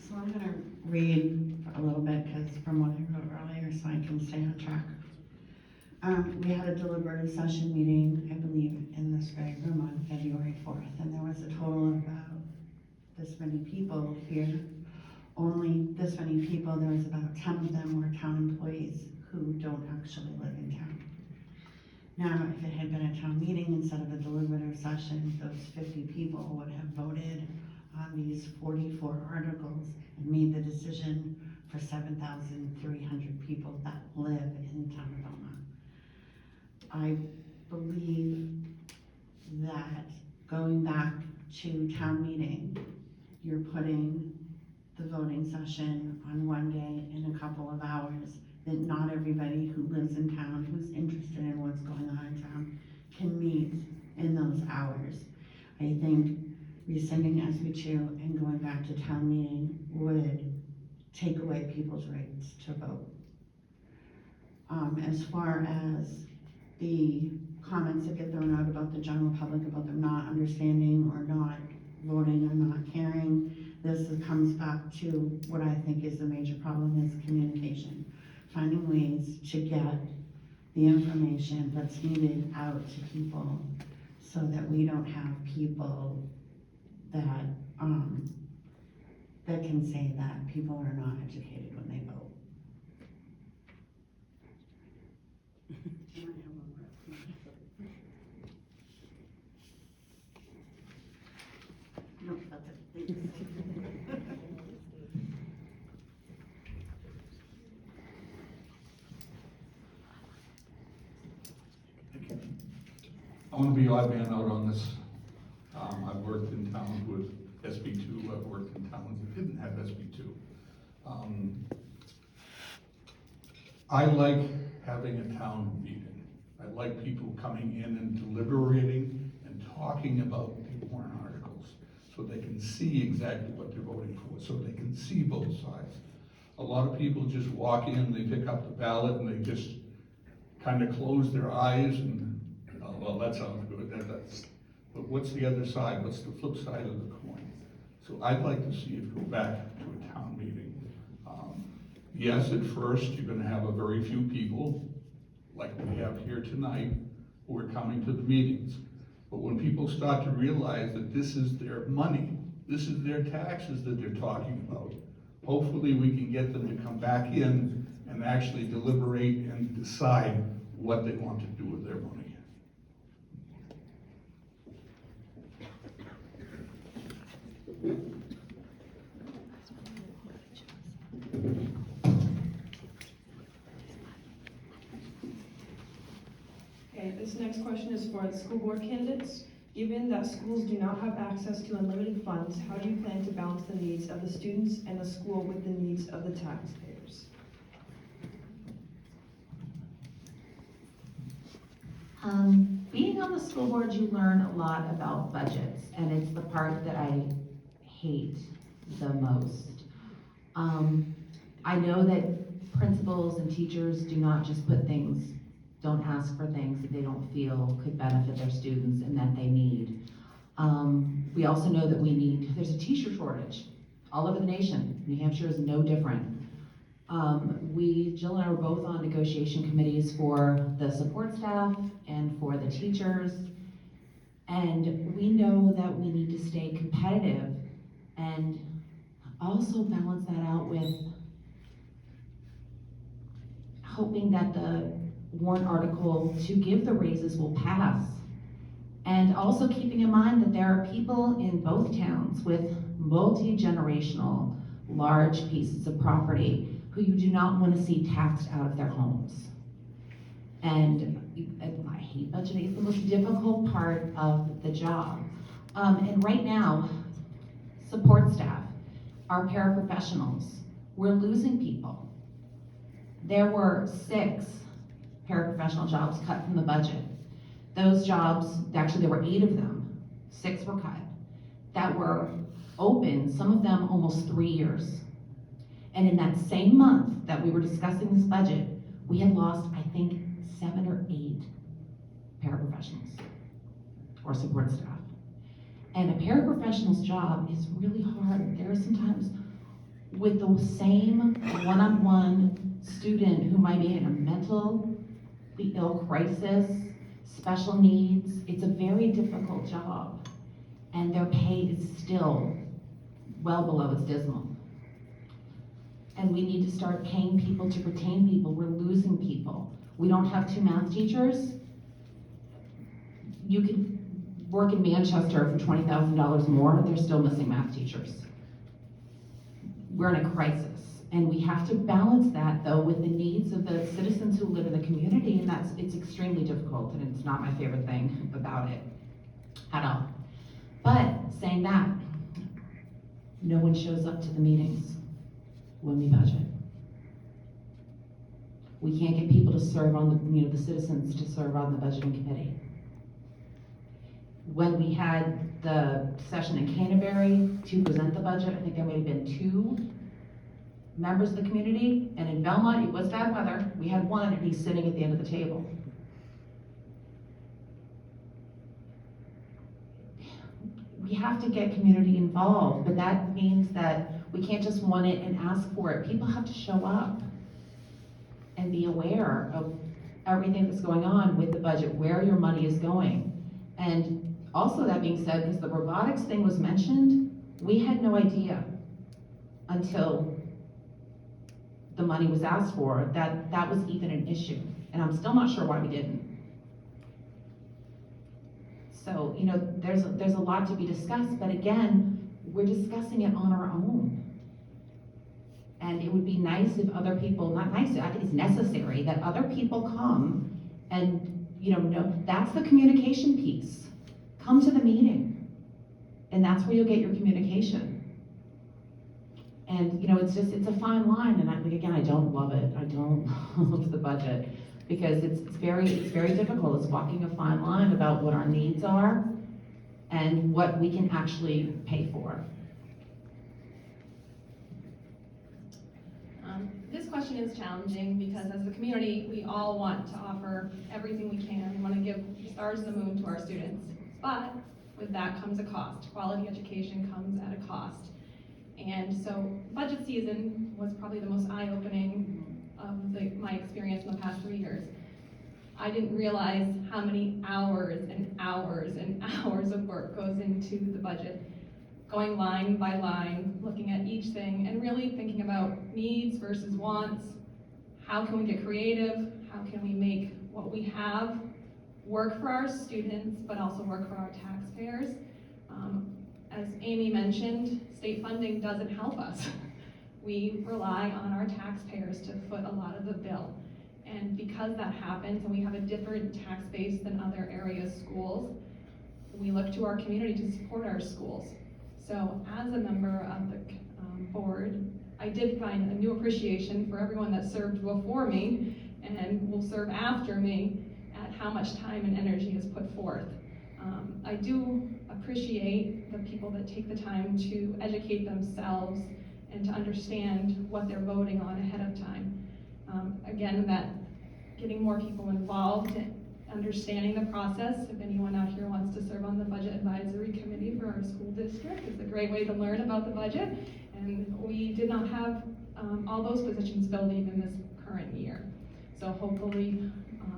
So I'm gonna read a little bit, because from what I wrote earlier, so I can stay on track. We had a deliberative session meeting, I believe, in this very room on February 4th, and there was a total of about this many people here. Only this many people, there was about 10 of them were town employees who don't actually live in town. Now, if it had been a town meeting instead of a deliberative session, those 50 people would have voted on these 44 articles and made the decision for 7,300 people that live in town of Belmont. I believe that going back to town meeting, you're putting the voting session on one day in a couple of hours, that not everybody who lives in town, who's interested in what's going on in town, can meet in those hours. I think rescinding SB2 and going back to town meeting would take away people's rights to vote. As far as the comments that get thrown out about the general public, about them not understanding or not voting or not caring, this comes back to what I think is the major problem is communication. Finding ways to get the information that's needed out to people so that we don't have people that, that can say that people are not educated when they vote. No, that's it. I want to be odd man out on this. I've worked in towns with SB2, I've worked in towns that didn't have SB2. I like having a town meeting. I like people coming in and deliberating and talking about the warrant articles so they can see exactly what they're voting for, so they can see both sides. A lot of people just walk in, they pick up the ballot, and they just kind of close their eyes and, oh, well, that sounds good, but what's the other side? What's the flip side of the coin? So I'd like to see it go back to a town meeting. Yes, at first, you're gonna have a very few people, like we have here tonight, who are coming to the meetings. But when people start to realize that this is their money, this is their taxes that they're talking about, hopefully we can get them to come back in and actually deliberate and decide what they want to do with their money. Okay, this next question is for the school board candidates. Given that schools do not have access to unlimited funds, how do you plan to balance the needs of the students and the school with the needs of the taxpayers? Being on the school board, you learn a lot about budgets, and it's the part that I hate the most. I know that principals and teachers do not just don't ask for things that they don't feel could benefit their students and that they need. We also know that there's a teacher shortage all over the nation. New Hampshire is no different. Jill and I were both on negotiation committees for the support staff and for the teachers. And we know that we need to stay competitive and also balance that out with hoping that the warrant article to give the raises will pass. And also keeping in mind that there are people in both towns with multi-generational, large pieces of property who you do not want to see taxed out of their homes. And I hate budgeting, it's the most difficult part of the job. And right now, support staff, our paraprofessionals, we're losing people. There were 6 paraprofessional jobs cut from the budget. Those jobs, actually there were 8 of them, 6 were cut, that were open, some of them almost 3 years. And in that same month that we were discussing this budget, we had lost, I think, 7 or 8 paraprofessionals or support staff. And a paraprofessional's job is really hard. There are sometimes with the same one-on-one student who might be in a mentally ill crisis, special needs, it's a very difficult job. And their pay is still well below its dismal. And we need to start paying people to retain people. We're losing people. We don't have 2 math teachers. You could work in Manchester for $20,000 more, they're still missing math teachers. We're in a crisis. And we have to balance that though with the needs of the citizens who live in the community, and it's extremely difficult, and it's not my favorite thing about it at all. But saying that, no one shows up to the meetings when we budget. We can't get people to serve on the citizens to serve on the budgeting committee. When we had the session in Canterbury to present the budget, I think there may have been 2 members of the community, and in Belmont, it was bad weather. We had 1, and he's sitting at the end of the table. We have to get community involved, but that means that we can't just want it and ask for it. People have to show up and be aware of everything that's going on with the budget, where your money is going. And also that being said, because the robotics thing was mentioned, we had no idea until the money was asked for that that was even an issue. And I'm still not sure why we didn't. So, you know, there's a lot to be discussed, but again, we're discussing it on our own. And it would be nice if other people, not nice, I think it's necessary that other people come and, you know, that's the communication piece. Come to the meeting, and that's where you'll get your communication. And, you know, it's a fine line, and again, I don't love it. I don't love the budget, because it's very difficult. It's walking a fine line about what our needs are and what we can actually pay for. This question is challenging because as a community, we all want to offer everything we can. We want to give stars to the moon to our students. But with that comes a cost. Quality education comes at a cost. And so budget season was probably the most eye-opening of my experience in the past 3 years. I didn't realize how many hours and hours and hours of work goes into the budget. Going line by line, looking at each thing, and really thinking about needs versus wants. How can we get creative? How can we make what we have work for our students, but also work for our taxpayers? As Amy mentioned, state funding doesn't help us. We rely on our taxpayers to foot a lot of the bill. And because that happens, and we have a different tax base than other area schools, we look to our community to support our schools. So as a member of the board, I did find a new appreciation for everyone that served before me and will serve after me at how much time and energy is put forth. I do appreciate the people that take the time to educate themselves and to understand what they're voting on ahead of time. Again, that getting more people involved, understanding the process. If anyone out here wants to serve on the budget advisory committee for our school district, it's a great way to learn about the budget. And we did not have all those positions filled even this current year. So hopefully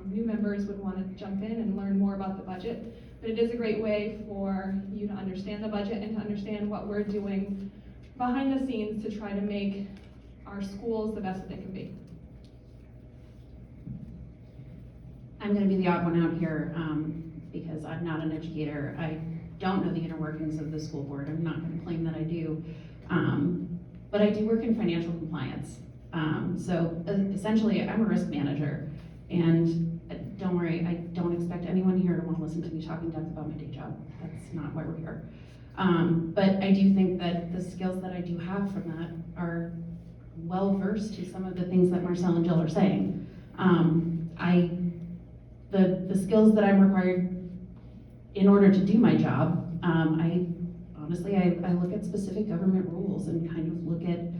new members would want to jump in and learn more about the budget. But it is a great way for you to understand the budget and to understand what we're doing behind the scenes to try to make our schools the best that they can be. I'm going to be the odd one out here because I'm not an educator. I don't know the inner workings of the school board. I'm not going to claim that I do. But I do work in financial compliance. So essentially, I'm a risk manager. And don't worry, I don't expect anyone here to want to listen to me talking death about my day job. That's not why we're here. But I do think that the skills that I do have from that are well versed to some of the things that Marcel and Jill are saying. The skills that I'm required in order to do my job, I honestly look at specific government rules and kind of look at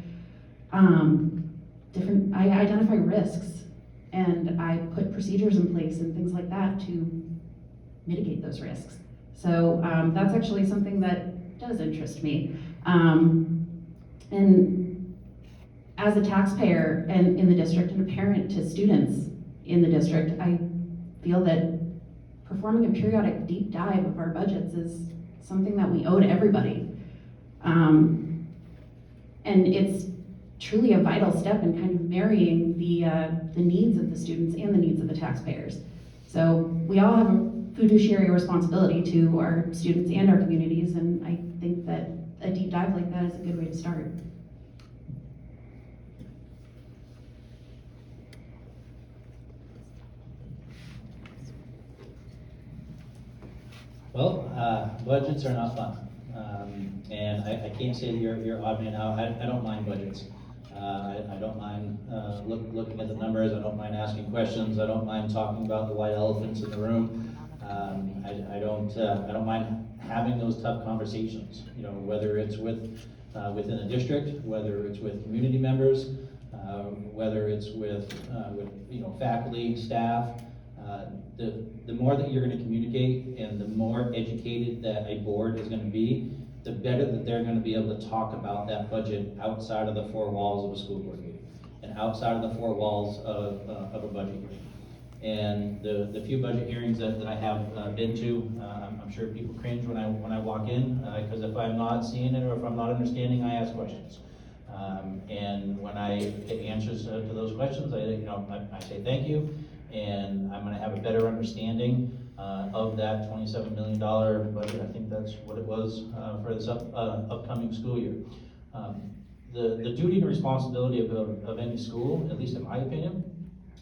I identify risks and I put procedures in place and things like that to mitigate those risks. So that's actually something that does interest me. And as a taxpayer and in the district and a parent to students in the district, I feel that performing a periodic deep dive of our budgets is something that we owe to everybody. And it's truly a vital step in kind of marrying the needs of the students and the needs of the taxpayers. So we all have a fiduciary responsibility to our students and our communities, and I think that a deep dive like that is a good way to start. Well, budgets are not fun. And I can't say that you're odd man out. I don't mind budgets. I don't mind looking at the numbers. I don't mind asking questions. I don't mind talking about the white elephants in the room. I don't mind having those tough conversations. You know, whether it's within a district, whether it's with community members, whether it's with faculty, staff. The more that you're going to communicate and the more educated that a board is going to be, the better that they're going to be able to talk about that budget outside of the four walls of a school board meeting and outside of the four walls of a budget meeting. And the few budget hearings that I have been to, I'm sure people cringe when I walk in, because if I'm not seeing it or if I'm not understanding, I ask questions. And when I get answers to those questions, I say thank you, and I'm gonna have a better understanding of that $27 million budget. I think that's what it was for this upcoming school year. The duty and responsibility of any school, at least in my opinion,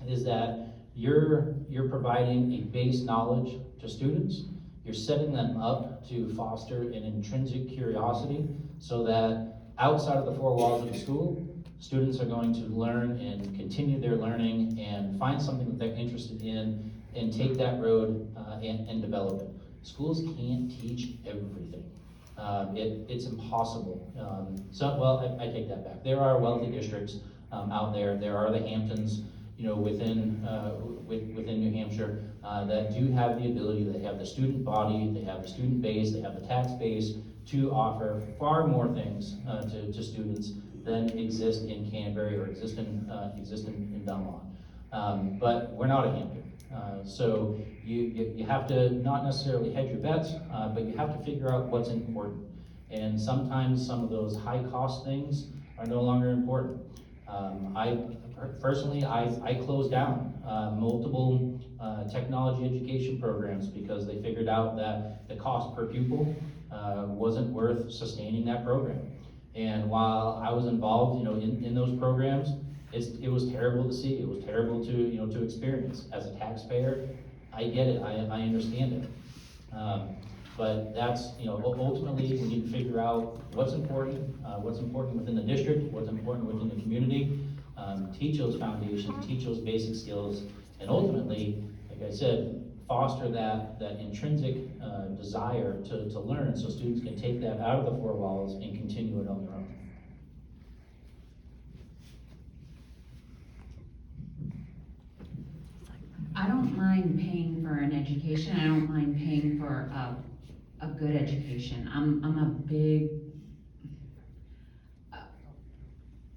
is that you're providing a base knowledge to students. You're setting them up to foster an intrinsic curiosity so that outside of the four walls of the school, students are going to learn and continue their learning and find something that they're interested in and take that road and develop it. Schools can't teach everything. It's impossible. I take that back. There are wealthy districts out there. There are the Hamptons, within New Hampshire, that do have the ability. They have the student body, they have the student base, they have the tax base to offer far more things to students than exist in Canterbury or exist in Belmont. But we're not a Hampton. So you have to not necessarily hedge your bets, but you have to figure out what's important. And sometimes some of those high cost things are no longer important. Personally, I closed down multiple technology education programs because they figured out that the cost per pupil wasn't worth sustaining that program. And while I was involved, in those programs, it was terrible to see. It was terrible to experience. As a taxpayer, I get it. I understand it. But that's, ultimately, we need to figure out what's important within the district, what's important within the community, teach those foundations, teach those basic skills, and ultimately, like I said, foster that intrinsic desire to learn so students can take that out of the four walls and continue it on their own. I don't mind paying for an education. I don't mind paying for a good education. I'm a big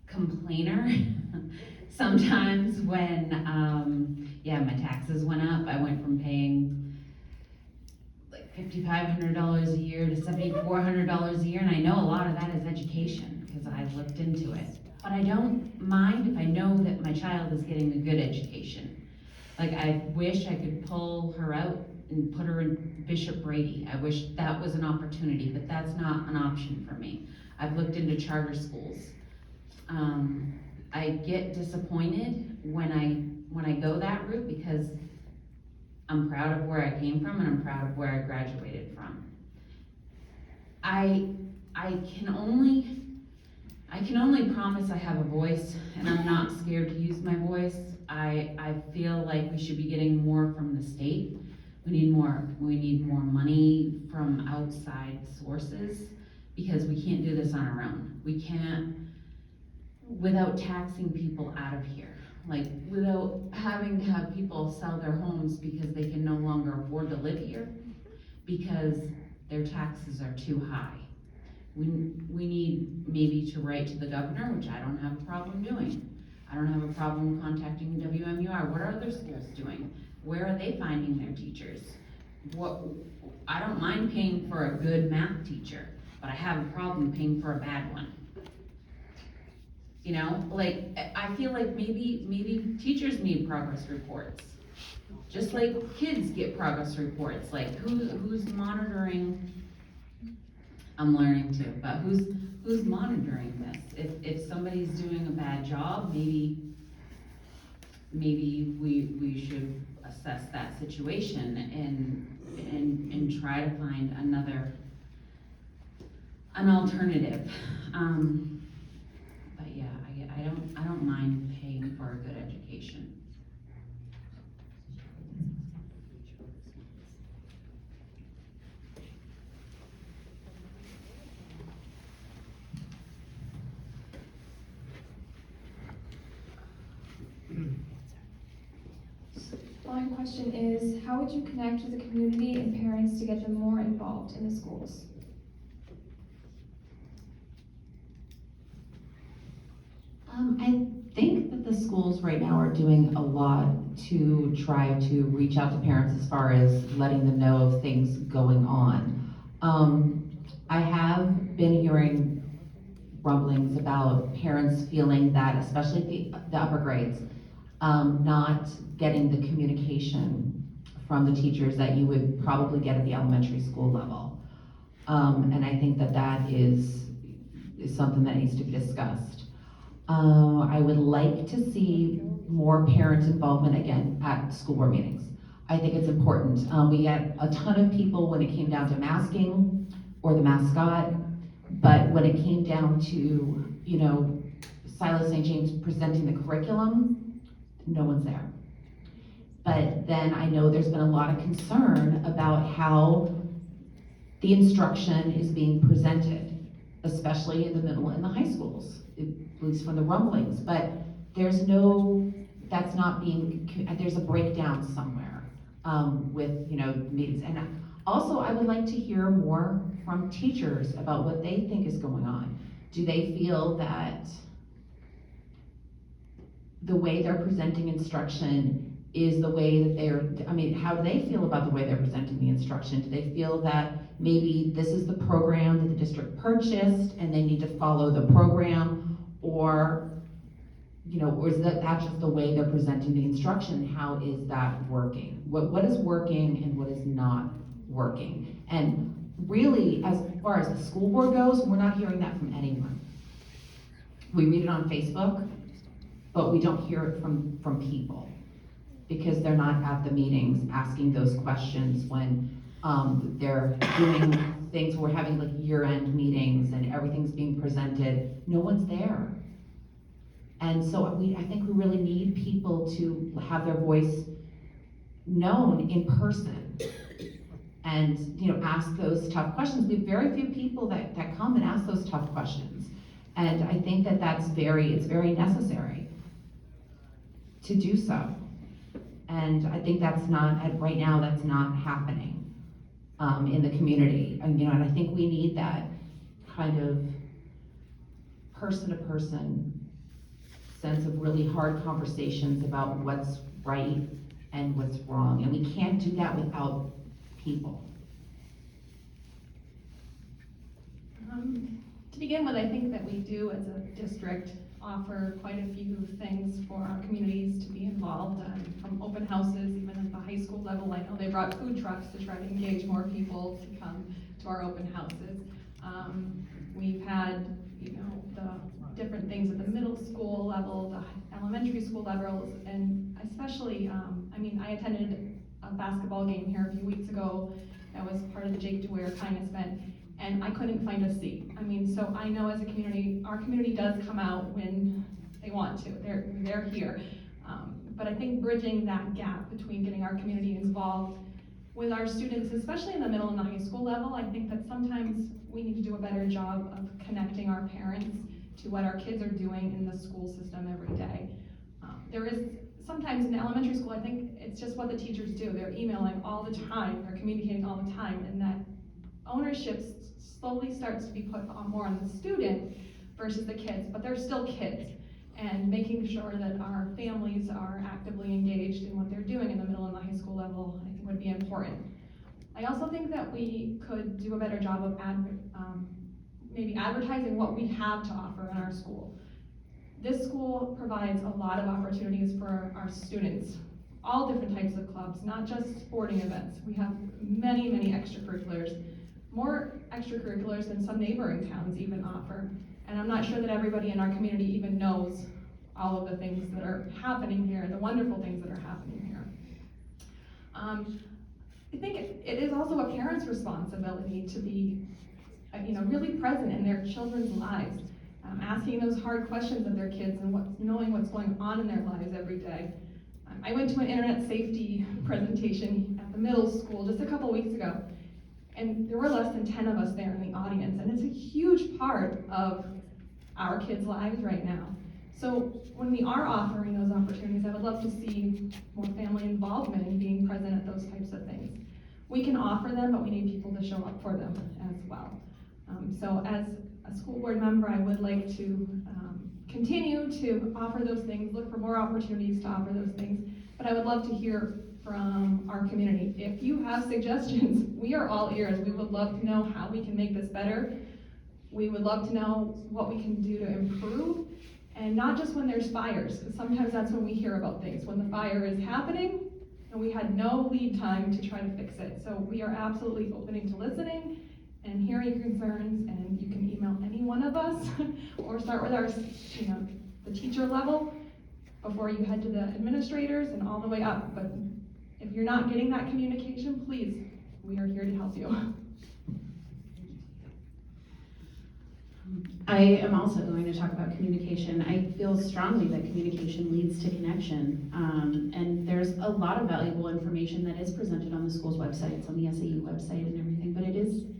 complainer. Sometimes when, my taxes went up. I went from paying like $5,500 a year to $7,400 a year, and I know a lot of that is education because I've looked into it. But I don't mind if I know that my child is getting a good education. Like, I wish I could pull her out and put her in Bishop Brady. I wish that was an opportunity, but that's not an option for me. I've looked into charter schools. I get disappointed when I go that route because I'm proud of where I came from and I'm proud of where I graduated from. I can only promise I have a voice, and I'm not scared to use my voice. I feel like we should be getting more from the state. We need more money from outside sources because we can't do this on our own. We can't, without taxing people out of here. Like, without having to have people sell their homes because they can no longer afford to live here because their taxes are too high. We need maybe to write to the governor, which I don't have a problem doing. I don't have a problem contacting WMUR. What are other schools doing? Where are they finding their teachers? I don't mind paying for a good math teacher, but I have a problem paying for a bad one. I feel like maybe teachers need progress reports. Just like kids get progress reports, like who's monitoring? I'm learning too, but who's monitoring this? If somebody's doing a bad job, maybe we should assess that situation and try to find an alternative. But yeah, I don't mind paying for a good education. Following question is, how would you connect with the community and parents to get them more involved in the schools? I think that the schools right now are doing a lot to try to reach out to parents as far as letting them know of things going on. I have been hearing rumblings about parents feeling that, especially the upper grades, not getting the communication from the teachers that you would probably get at the elementary school level. And I think that that is something that needs to be discussed. I would like to see more parent involvement again at school board meetings. I think it's important. We had a ton of people when it came down to masking or the mascot, but when it came down to, you know, Silas St. James presenting the curriculum, no one's there. But then I know there's been a lot of concern about how the instruction is being presented, especially in the middle and the high schools, at least from the rumblings. But there's no, that's not being, there's a breakdown somewhere with, you know, meetings. And also, I would like to hear more from teachers about what they think is going on. Do they feel that the way they're presenting instruction is the way that they're, I mean, how do they feel about the way they're presenting the instruction? Do they feel that maybe this is the program that the district purchased and they need to follow the program? Or, you know, or is that just the way they're presenting the instruction? How is that working? What is working and what is not working? And really, as far as the school board goes, we're not hearing that from anyone. We read it on Facebook, but we don't hear it from people, because they're not at the meetings asking those questions when they're doing things. We're having like year-end meetings and everything's being presented. No one's there. And so I think we really need people to have their voice known in person and, you know, ask those tough questions. We have very few people that come and ask those tough questions. And I think that it's very necessary to do so. And I think that's not, right now, that's not happening in the community. And, you know, and I think we need that kind of person-to-person sense of really hard conversations about what's right and what's wrong. And we can't do that without people. To begin with, I think that we do, as a district, offer quite a few things for our communities to be involved in, from open houses, even at the high school level. I know they brought food trucks to try to engage more people to come to our open houses. We've had, you know, the different things at the middle school level, the elementary school levels, and especially, I mean, I attended a basketball game here a few weeks ago that was part of the Jake DeWare Kindness Event, and I couldn't find a seat. I mean, so I know as a community, our community does come out when they want to. They're here. But I think bridging that gap between getting our community involved with our students, especially in the middle and the high school level, I think that sometimes we need to do a better job of connecting our parents to what our kids are doing in the school system every day. There is sometimes in elementary school, I think it's just what the teachers do. They're emailing all the time, they're communicating all the time, and that ownership slowly starts to be put on more on the student versus the kids, but they're still kids. And making sure that our families are actively engaged in what they're doing in the middle and the high school level, I think would be important. I also think that we could do a better job of maybe advertising what we have to offer in our school. This school provides a lot of opportunities for our students, all different types of clubs, not just sporting events. We have many, many extracurriculars, more extracurriculars than some neighboring towns even offer. And I'm not sure that everybody in our community even knows all of the things that are happening here, the wonderful things that are happening here. I think it is also a parent's responsibility to be, you know, really present in their children's lives, asking those hard questions of their kids and knowing what's going on in their lives every day. I went to an internet safety presentation at the middle school just a couple weeks ago, and there were less than 10 of us there in the audience, and it's a huge part of our kids' lives right now. So when we are offering those opportunities, I would love to see more family involvement in being present at those types of things. We can offer them, but we need people to show up for them as well. So as a school board member, I would like to continue to offer those things, look for more opportunities to offer those things. But I would love to hear from our community. If you have suggestions, we are all ears. We would love to know how we can make this better. We would love to know what we can do to improve, and not just when there's fires, because sometimes that's when we hear about things, when the fire is happening and we had no lead time to try to fix it. So we are absolutely open to listening and hearing concerns, and you can email any one of us or start with our, the teacher level before you head to the administrators and all the way up. But if you're not getting that communication, please, we are here to help you. I am also going to talk about communication. I feel strongly that communication leads to connection. And there's a lot of valuable information that is presented on the school's websites, on the SAU website and everything, but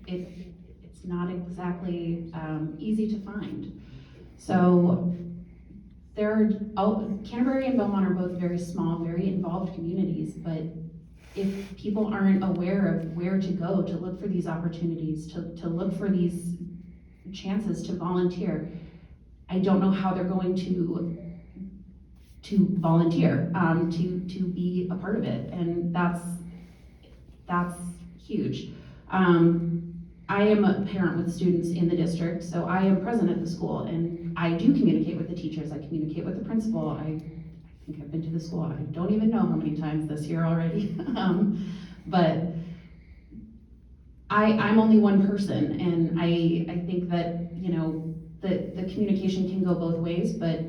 it's not exactly easy to find. So Canterbury and Belmont are both very small, very involved communities, but if people aren't aware of where to go to look for these opportunities, to look for these chances to volunteer, I don't know how they're going to volunteer, to be a part of it, and that's huge. I am a parent with students in the district, so I am present at the school, and I do communicate with the teachers, I communicate with the principal. I think I've been to the school, I don't even know how many times this year already. But I'm only one person, and I think that, the communication can go both ways, but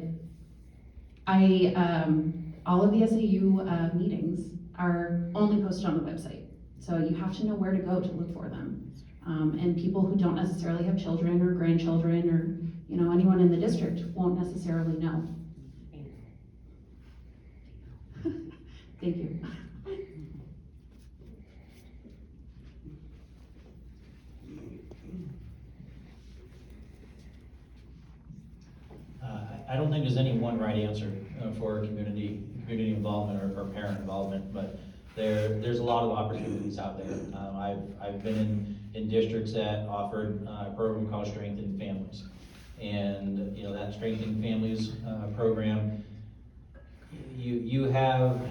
all of the SAU meetings are only posted on the website. So you have to know where to go to look for them. And people who don't necessarily have children or grandchildren or, anyone in the district won't necessarily know. Thank you. I don't think there's any one right answer for community involvement or parent involvement, but there's a lot of opportunities out there. I've been in districts that offered a program called Strengthening Families, and that Strengthening Families program, you have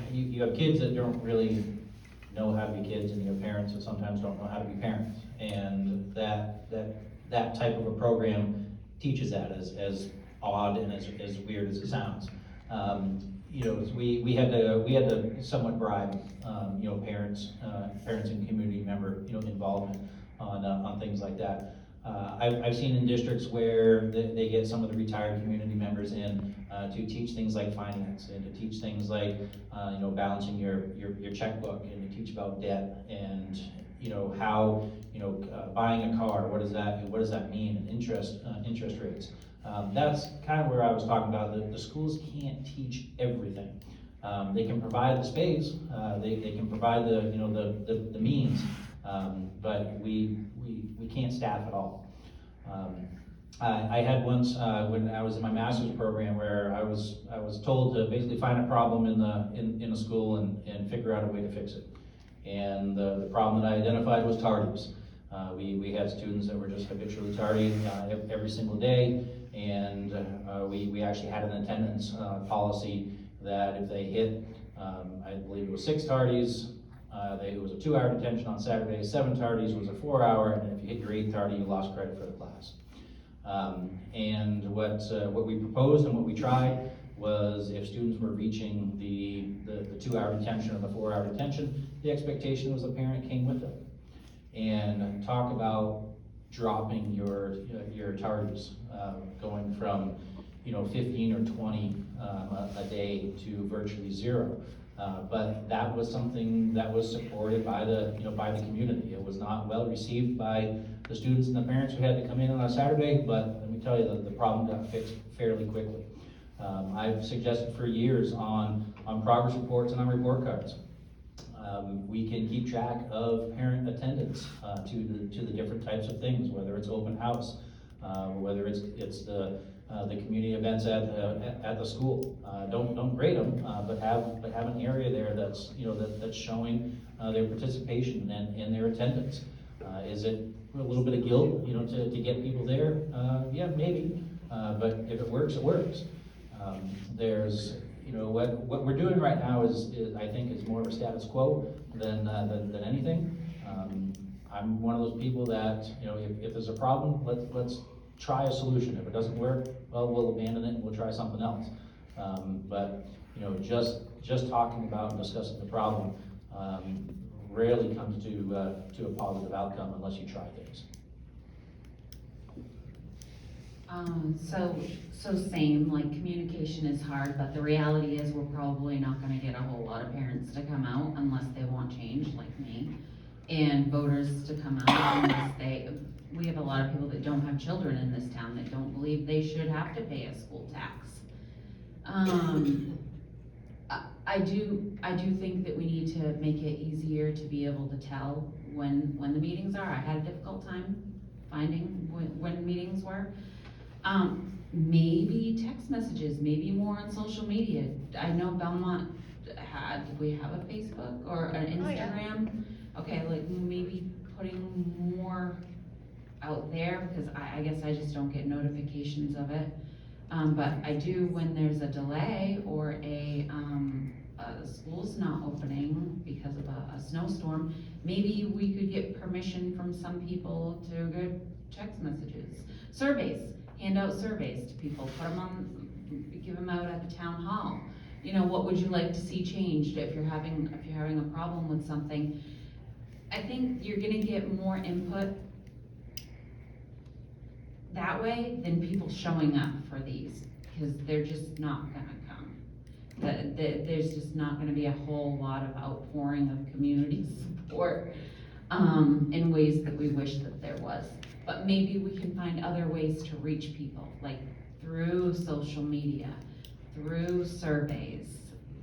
kids that don't really know how to be kids, and your parents that sometimes don't know how to be parents, and that type of a program teaches that, as odd and as weird as it sounds. We had to somewhat bribe, parents and community member, involvement on things like that. I've seen in districts where they get some of the retired community members in to teach things like finance, and to teach things like, balancing your checkbook, and to teach about debt, and how buying a car, what does that mean, and interest rates. That's kind of where I was talking about. The schools can't teach everything. They can provide the space, they can provide the means, but we can't staff it all. I had once when I was in my master's program where I was told to basically find a problem in a school and figure out a way to fix it. And the problem that I identified was tardies. We had students that were just habitually tardy every single day, and we actually had an attendance policy that if they hit, I believe it was 6 tardies, it was a 2-hour detention on Saturday, 7 tardies was a 4-hour, and if you hit your 8th tardy, you lost credit for the class. And what we proposed and what we tried was, if students were reaching the 2-hour detention or the 4-hour detention, the expectation was the parent came with them. And talk about dropping your tardies, going from 15 or 20 a day to virtually 0. But that was something that was supported by the community. It was not well received by the students and the parents who had to come in on a Saturday, but let me tell you, the problem got fixed fairly quickly. I've suggested for years on progress reports and on report cards. We can keep track of parent attendance to the different types of things, whether it's open house, whether it's the community events at the school. Don't grade them, but have an area there that's that's showing their participation and their attendance. Is it a little bit of guilt, to get people there? Yeah, maybe. but if it works, it works. There's, you know, what we're doing right now is I think is more of a status quo than anything. I'm one of those people that, you know, if there's a problem, let's try a solution. If it doesn't work, well, we'll abandon it and we'll try something else. But, you know, just talking about and discussing the problem rarely comes to a positive outcome unless you try things. So same, like communication is hard, but the reality is we're probably not gonna get a whole lot of parents to come out unless they want change, like me. And voters to come out unless we have a lot of people that don't have children in this town that don't believe they should have to pay a school tax. I do think that we need to make it easier to be able to tell when the meetings are. I had a difficult time finding when meetings were. Maybe text messages, maybe more on social media. I know Belmont did we have a Facebook or an Instagram? Oh, yeah. Okay, like maybe putting more out there, because I guess I just don't get notifications of it. But I do when there's a delay or the school's not opening because of a snowstorm, maybe we could get permission from some people to go text messages. Surveys, hand out surveys to people, give them out at the town hall. You know, what would you like to see changed if you're having a problem with something? I think you're gonna get more input that way than people showing up for these, because they're just not gonna come. There's just not gonna be a whole lot of outpouring of community support in ways that we wish that there was. But maybe we can find other ways to reach people, like through social media, through surveys,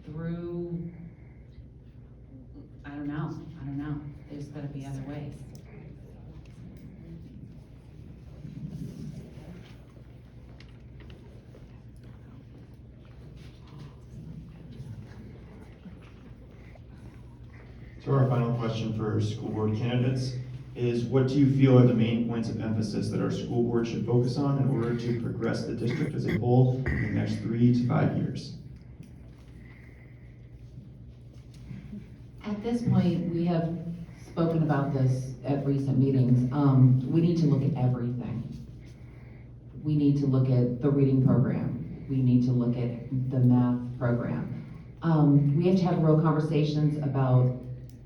through, I don't know. There's gotta be other ways. So our final question for school board candidates is, what do you feel are the main points of emphasis that our school board should focus on in order to progress the district as a whole in the next 3 to 5 years? At this point, we have spoken about this at recent meetings. We need to look at everything. We need to look at the reading program. We need to look at the math program. We have to have real conversations about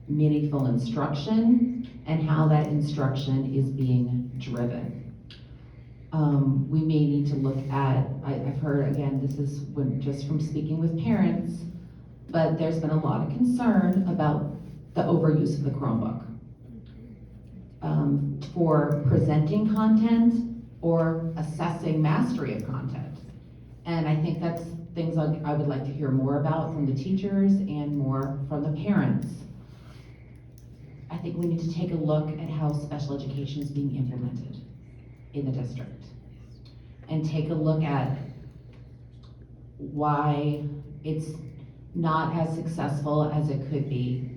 meaningful instruction and how that instruction is being driven. We may need to look at, I've heard, again, this is just from speaking with parents, but there's been a lot of concern about the overuse of the Chromebook for presenting content or assessing mastery of content. And I think that's things I would like to hear more about from the teachers and more from the parents. I think we need to take a look at how special education is being implemented in the district and take a look at why it's not as successful as it could be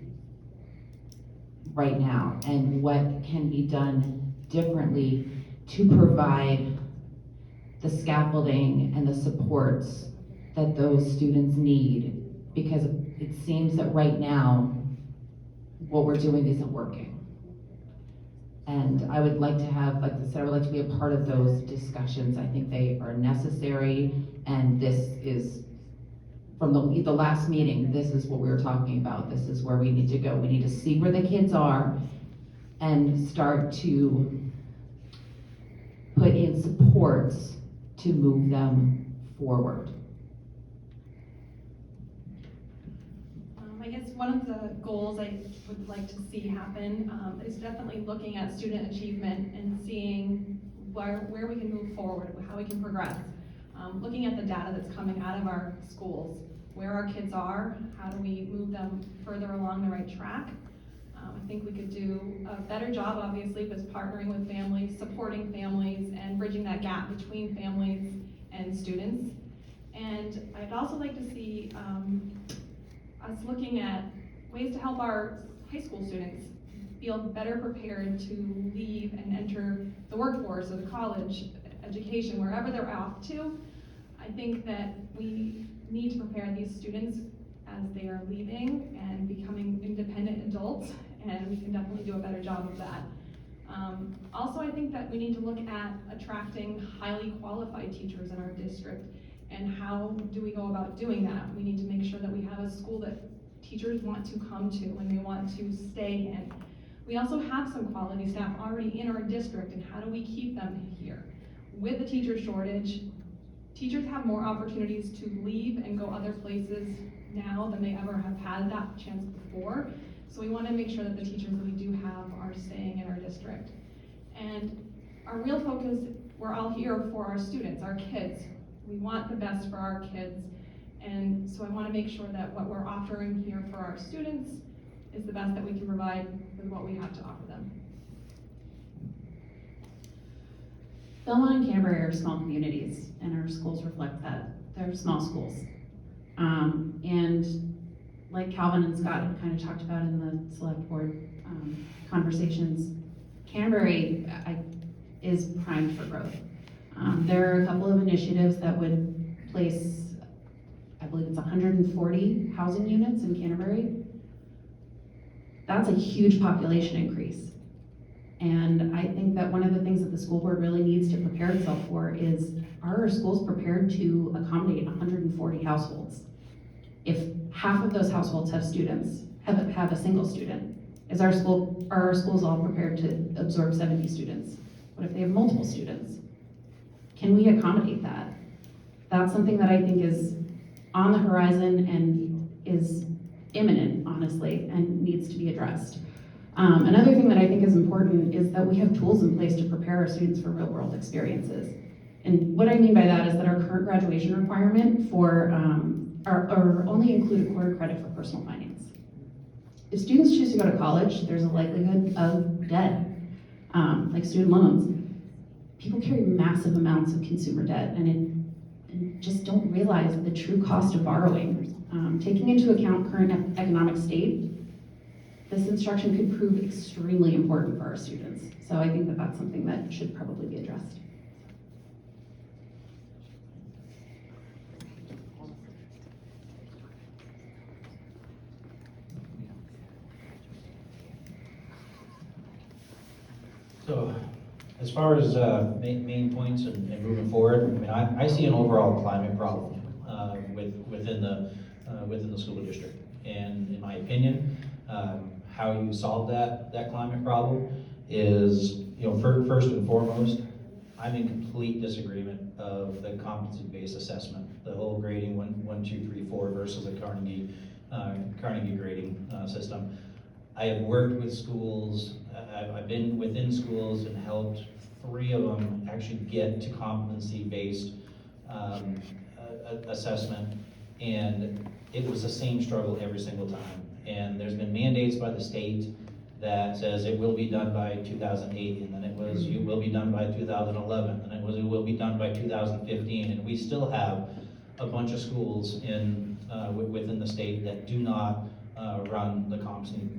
right now, and what can be done differently to provide the scaffolding and the supports that those students need, because it seems that right now what we're doing isn't working. And I would like to have, like I said, I would like to be a part of those discussions. I think they are necessary, and this is, from the last meeting, this is what we were talking about. This is where we need to go. We need to see where the kids are and start to put in supports to move them forward. I guess one of the goals I would like to see happen is definitely looking at student achievement and seeing where we can move forward, how we can progress. Looking at the data that's coming out of our schools, where our kids are, how do we move them further along the right track. I think we could do a better job, obviously, with partnering with families, supporting families, and bridging that gap between families and students. And I'd also like to see us looking at ways to help our high school students feel better prepared to leave and enter the workforce or the college education, wherever they're off to. I think that we need to prepare these students as they are leaving and becoming independent adults, and we can definitely do a better job of that. Also, I think that we need to look at attracting highly qualified teachers in our district, and how do we go about doing that? We need to make sure that we have a school that teachers want to come to and they want to stay in. We also have some quality staff already in our district, and how do we keep them here? With the teacher shortage, teachers have more opportunities to leave and go other places now than they ever have had that chance before. So we want to make sure that the teachers that we do have are staying in our district. And our real focus, we're all here for our students, our kids. We want the best for our kids. And so I want to make sure that what we're offering here for our students is the best that we can provide with what we have to offer them. Belmont and Canterbury are small communities, and our schools reflect that. They're small schools. And like Calvin and Scott have kind of talked about in the select board conversations, Canterbury is primed for growth. There are a couple of initiatives that would place, I believe it's 140 housing units in Canterbury. That's a huge population increase. And I think that one of the things that the school board really needs to prepare itself for is, are our schools prepared to accommodate 140 households? If half of those households have students, have a single student, are our schools all prepared to absorb 70 students? What if they have multiple students? Can we accommodate that? That's something that I think is on the horizon and is imminent, honestly, and needs to be addressed. Another thing that I think is important is that we have tools in place to prepare our students for real world experiences. And what I mean by that is that our current graduation requirement for, or only include a quarter credit for personal finance. If students choose to go to college, there's a likelihood of debt, like student loans. People carry massive amounts of consumer debt and just don't realize the true cost of borrowing. Taking into account current economic state, this instruction could prove extremely important for our students. So I think that that's something that should probably be addressed. So, as far as main points and moving forward, I mean, I see an overall climate problem within the school district. And in my opinion, how you solve that climate problem is, first and foremost, I'm in complete disagreement of the competency-based assessment, the whole grading 1, 2, 3, 4 versus a Carnegie grading system. I have worked with schools, I've been within schools and helped 3 of them actually get to competency-based assessment, and it was the same struggle every single time. And there's been mandates by the state that says it will be done by 2008, and then it was, it will be done by 2011, and it was, it will be done by 2015, and we still have a bunch of schools within the state that do not run the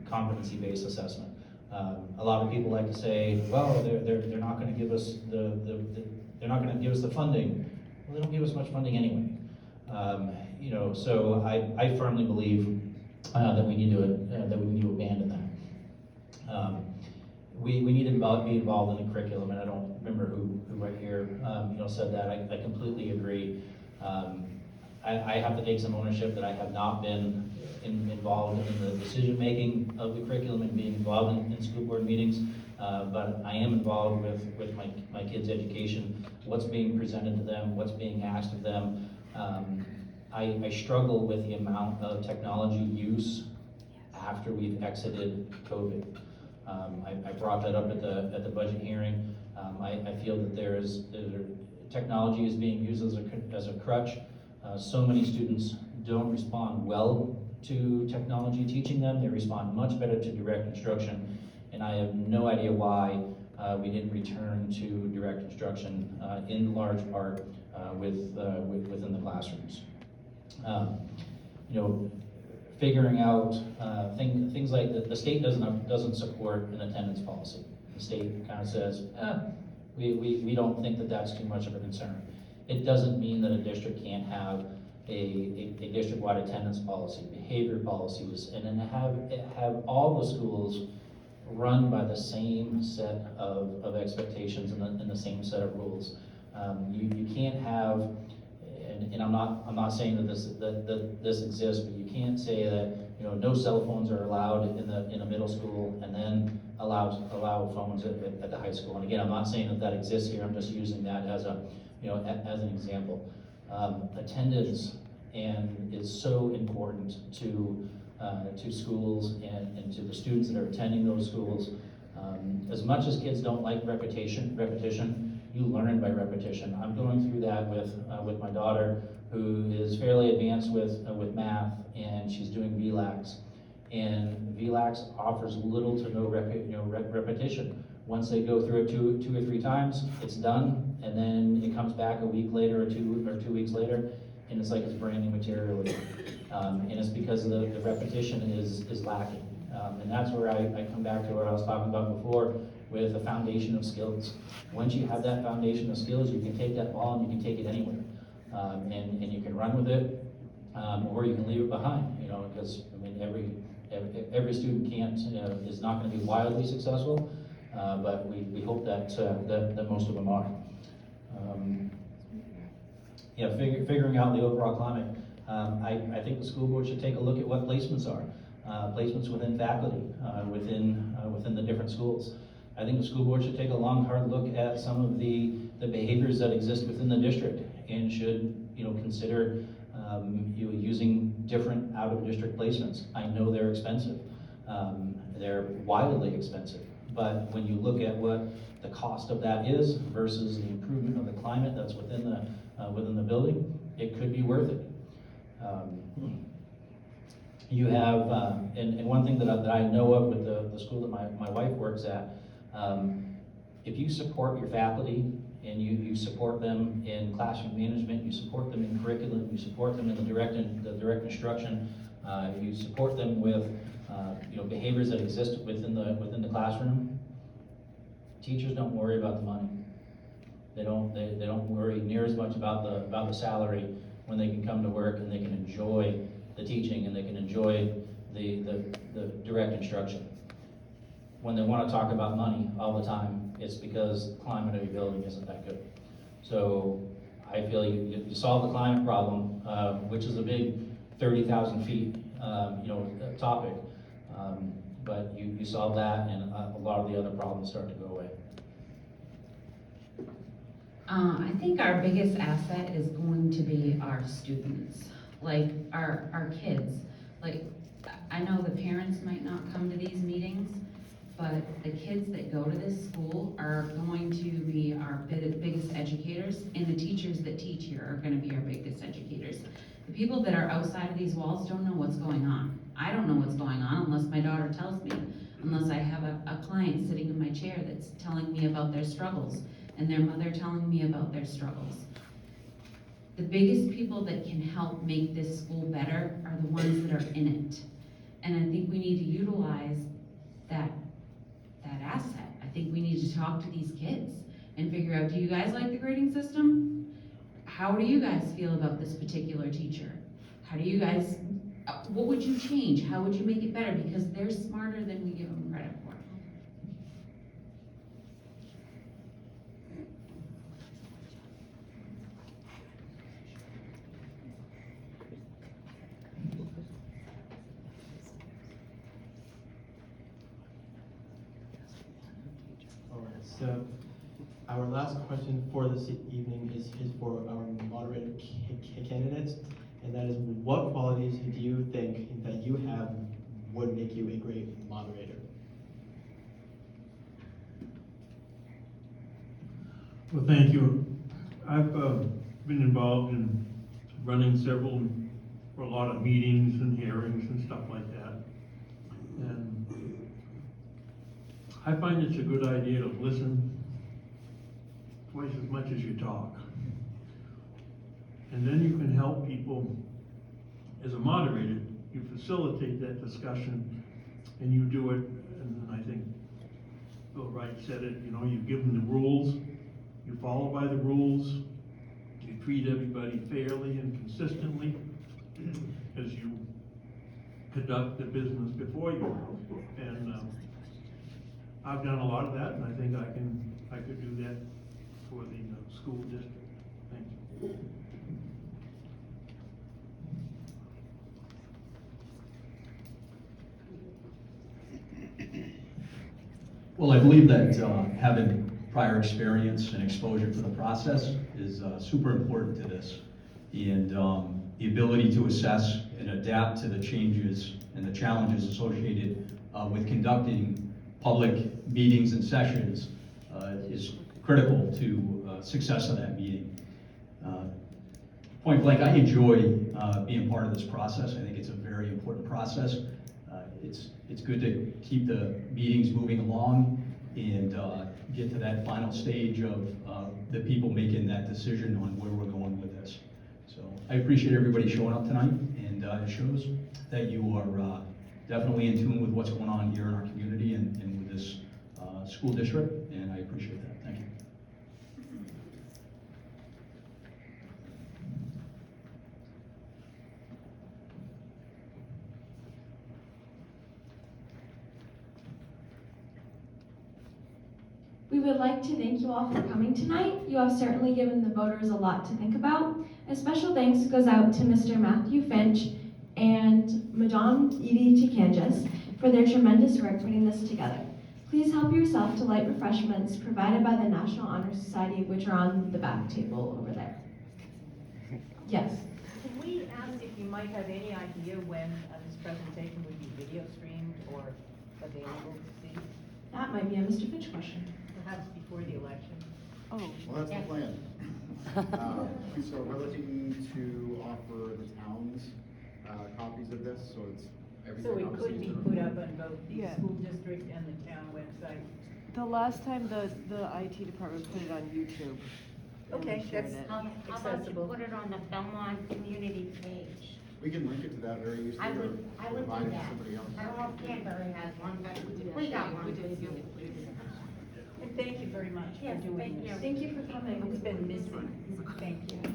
competency-based assessment. A lot of people like to say, well, they're not going to give us they're not going to give us the funding. Well, they don't give us much funding anyway. So I firmly believe that we need to abandon that. We need to be involved in the curriculum, and I don't remember who right here said that. I completely agree. I have to take some ownership that I have not been involved in the decision making of the curriculum and being involved in school board meetings, but I am involved with my kids' education, what's being presented to them, what's being asked of them. I struggle with the amount of technology use after we've exited COVID. I brought that up at the budget hearing. I feel that technology is being used as a crutch. So many students don't respond well to technology teaching them. They respond much better to direct instruction, and I have no idea why we didn't return to direct instruction in large part within the classrooms. Figuring out things like the state doesn't support an attendance policy. The state kind of says, We don't think that that's too much of a concern. It doesn't mean that a district can't have a district-wide attendance policy, behavior policies, and then have all the schools run by the same set of expectations and the same set of rules. You can't have, and I'm not saying that this exists, but you can't say that, you know, no cell phones are allowed in the middle school and then allow phones at the high school. And again, I'm not saying that exists here, I'm just using that as a, you know, as an example. Attendance is so important to schools and to the students that are attending those schools. As much as kids don't like repetition, you learn by repetition. I'm going through that with my daughter, who is fairly advanced with math, and she's doing VLAX. And VLAX offers little to no repetition. Once they go through it two or three times, it's done, and then it comes back a week later or 2 weeks later, and it's like it's brand new material again. And it's because the repetition is lacking. And that's where I come back to what I was talking about before with a foundation of skills. Once you have that foundation of skills, you can take that ball and you can take it anywhere. And you can run with it, or you can leave it behind, you know, because I mean, every student is not going to be wildly successful, but we hope that most of them are. Figuring out the overall climate. I think the school board should take a look at what placements are. Placements within faculty, within the different schools. I think the school board should take a long, hard look at some of the behaviors that exist within the district and should, you know, consider using different out-of-district placements. I know they're expensive. They're wildly expensive. But when you look at what the cost of that is versus the improvement of the climate that's within the building, it could be worth it. You have, and one thing that I know of with the school that my wife works at, if you support your faculty and you support them in classroom management, you support them in curriculum, you support them in the direct instruction, you support them with you know, behaviors that exist within the classroom, teachers don't worry about the money. They don't worry near as much about the salary when they can come to work and they can enjoy the teaching and they can enjoy the direct instruction. When they want to talk about money all the time, it's because the climate of your building isn't that good. So I feel you solve the climate problem, which is a big 30,000 feet you know, topic, but you solve that and a lot of the other problems start to go away. I think our biggest asset is going to be our students, like our kids. Like, I know the parents might not come to these meetings, but the kids that go to this school are going to be our biggest educators, and the teachers that teach here are gonna be our biggest educators. The people that are outside of these walls don't know what's going on. I don't know what's going on unless my daughter tells me, unless I have a client sitting in my chair that's telling me about their struggles, and their mother telling me about their struggles. The biggest people that can help make this school better are the ones that are in it. And I think we need to utilize that asset. I think we need to talk to these kids and figure out, do you guys like the grading system? How do you guys feel about this particular teacher? How do you guys, what would you change? How would you make it better? Because they're smarter than we give them credit for. So, our last question for this evening is for our moderator candidates, and that is, what qualities do you think that you have would make you a great moderator? Well, thank you. I've been involved in running for a lot of meetings and hearings and stuff like that. And I find it's a good idea to listen twice as much as you talk. And then you can help people. As a moderator, you facilitate that discussion and you do it, and I think Bill Wright said it, you know, you give them the rules you follow by the rules, you treat everybody fairly and consistently as you conduct the business before you. And I've done a lot of that, and I think I could do that for the school district. Thank you. Well, I believe that having prior experience and exposure to the process is super important to this. And the ability to assess and adapt to the changes and the challenges associated with conducting public meetings and sessions is critical to success of that meeting. Point blank, I enjoy being part of this process. I think it's a very important process. It's good to keep the meetings moving along and get to that final stage of the people making that decision on where we're going with this. So I appreciate everybody showing up tonight, and it shows that you are definitely in tune with what's going on here in our community and with this school district, and I appreciate that. Thank you. We would like to thank you all for coming tonight. You have certainly given the voters a lot to think about. A special thanks goes out to Mr. Matthew Finch and Madame Edie Chikanjas for their tremendous work putting this together. Please help yourself to light refreshments provided by the National Honor Society, which are on the back table over there. Yes. Can we ask if you might have any idea when this presentation would be video streamed or available to see? That might be a Mr. Finch question. Perhaps before the election? Oh. Well, that's the plan. So we're looking to offer the towns copies of this, so it's everything. So it could be put up on both the Yeah. school district and the town website? The last time the IT department put it on YouTube. and Okay, shared that's it. How about you accessible. put it on the Belmont community page? We can link it to that very easily. I would do provide it to that. somebody else. I don't know if Canterbury has one, but we got one. And thank you very much for Yes, doing thank this. you. Thank you for coming. It's been missing. Thank you.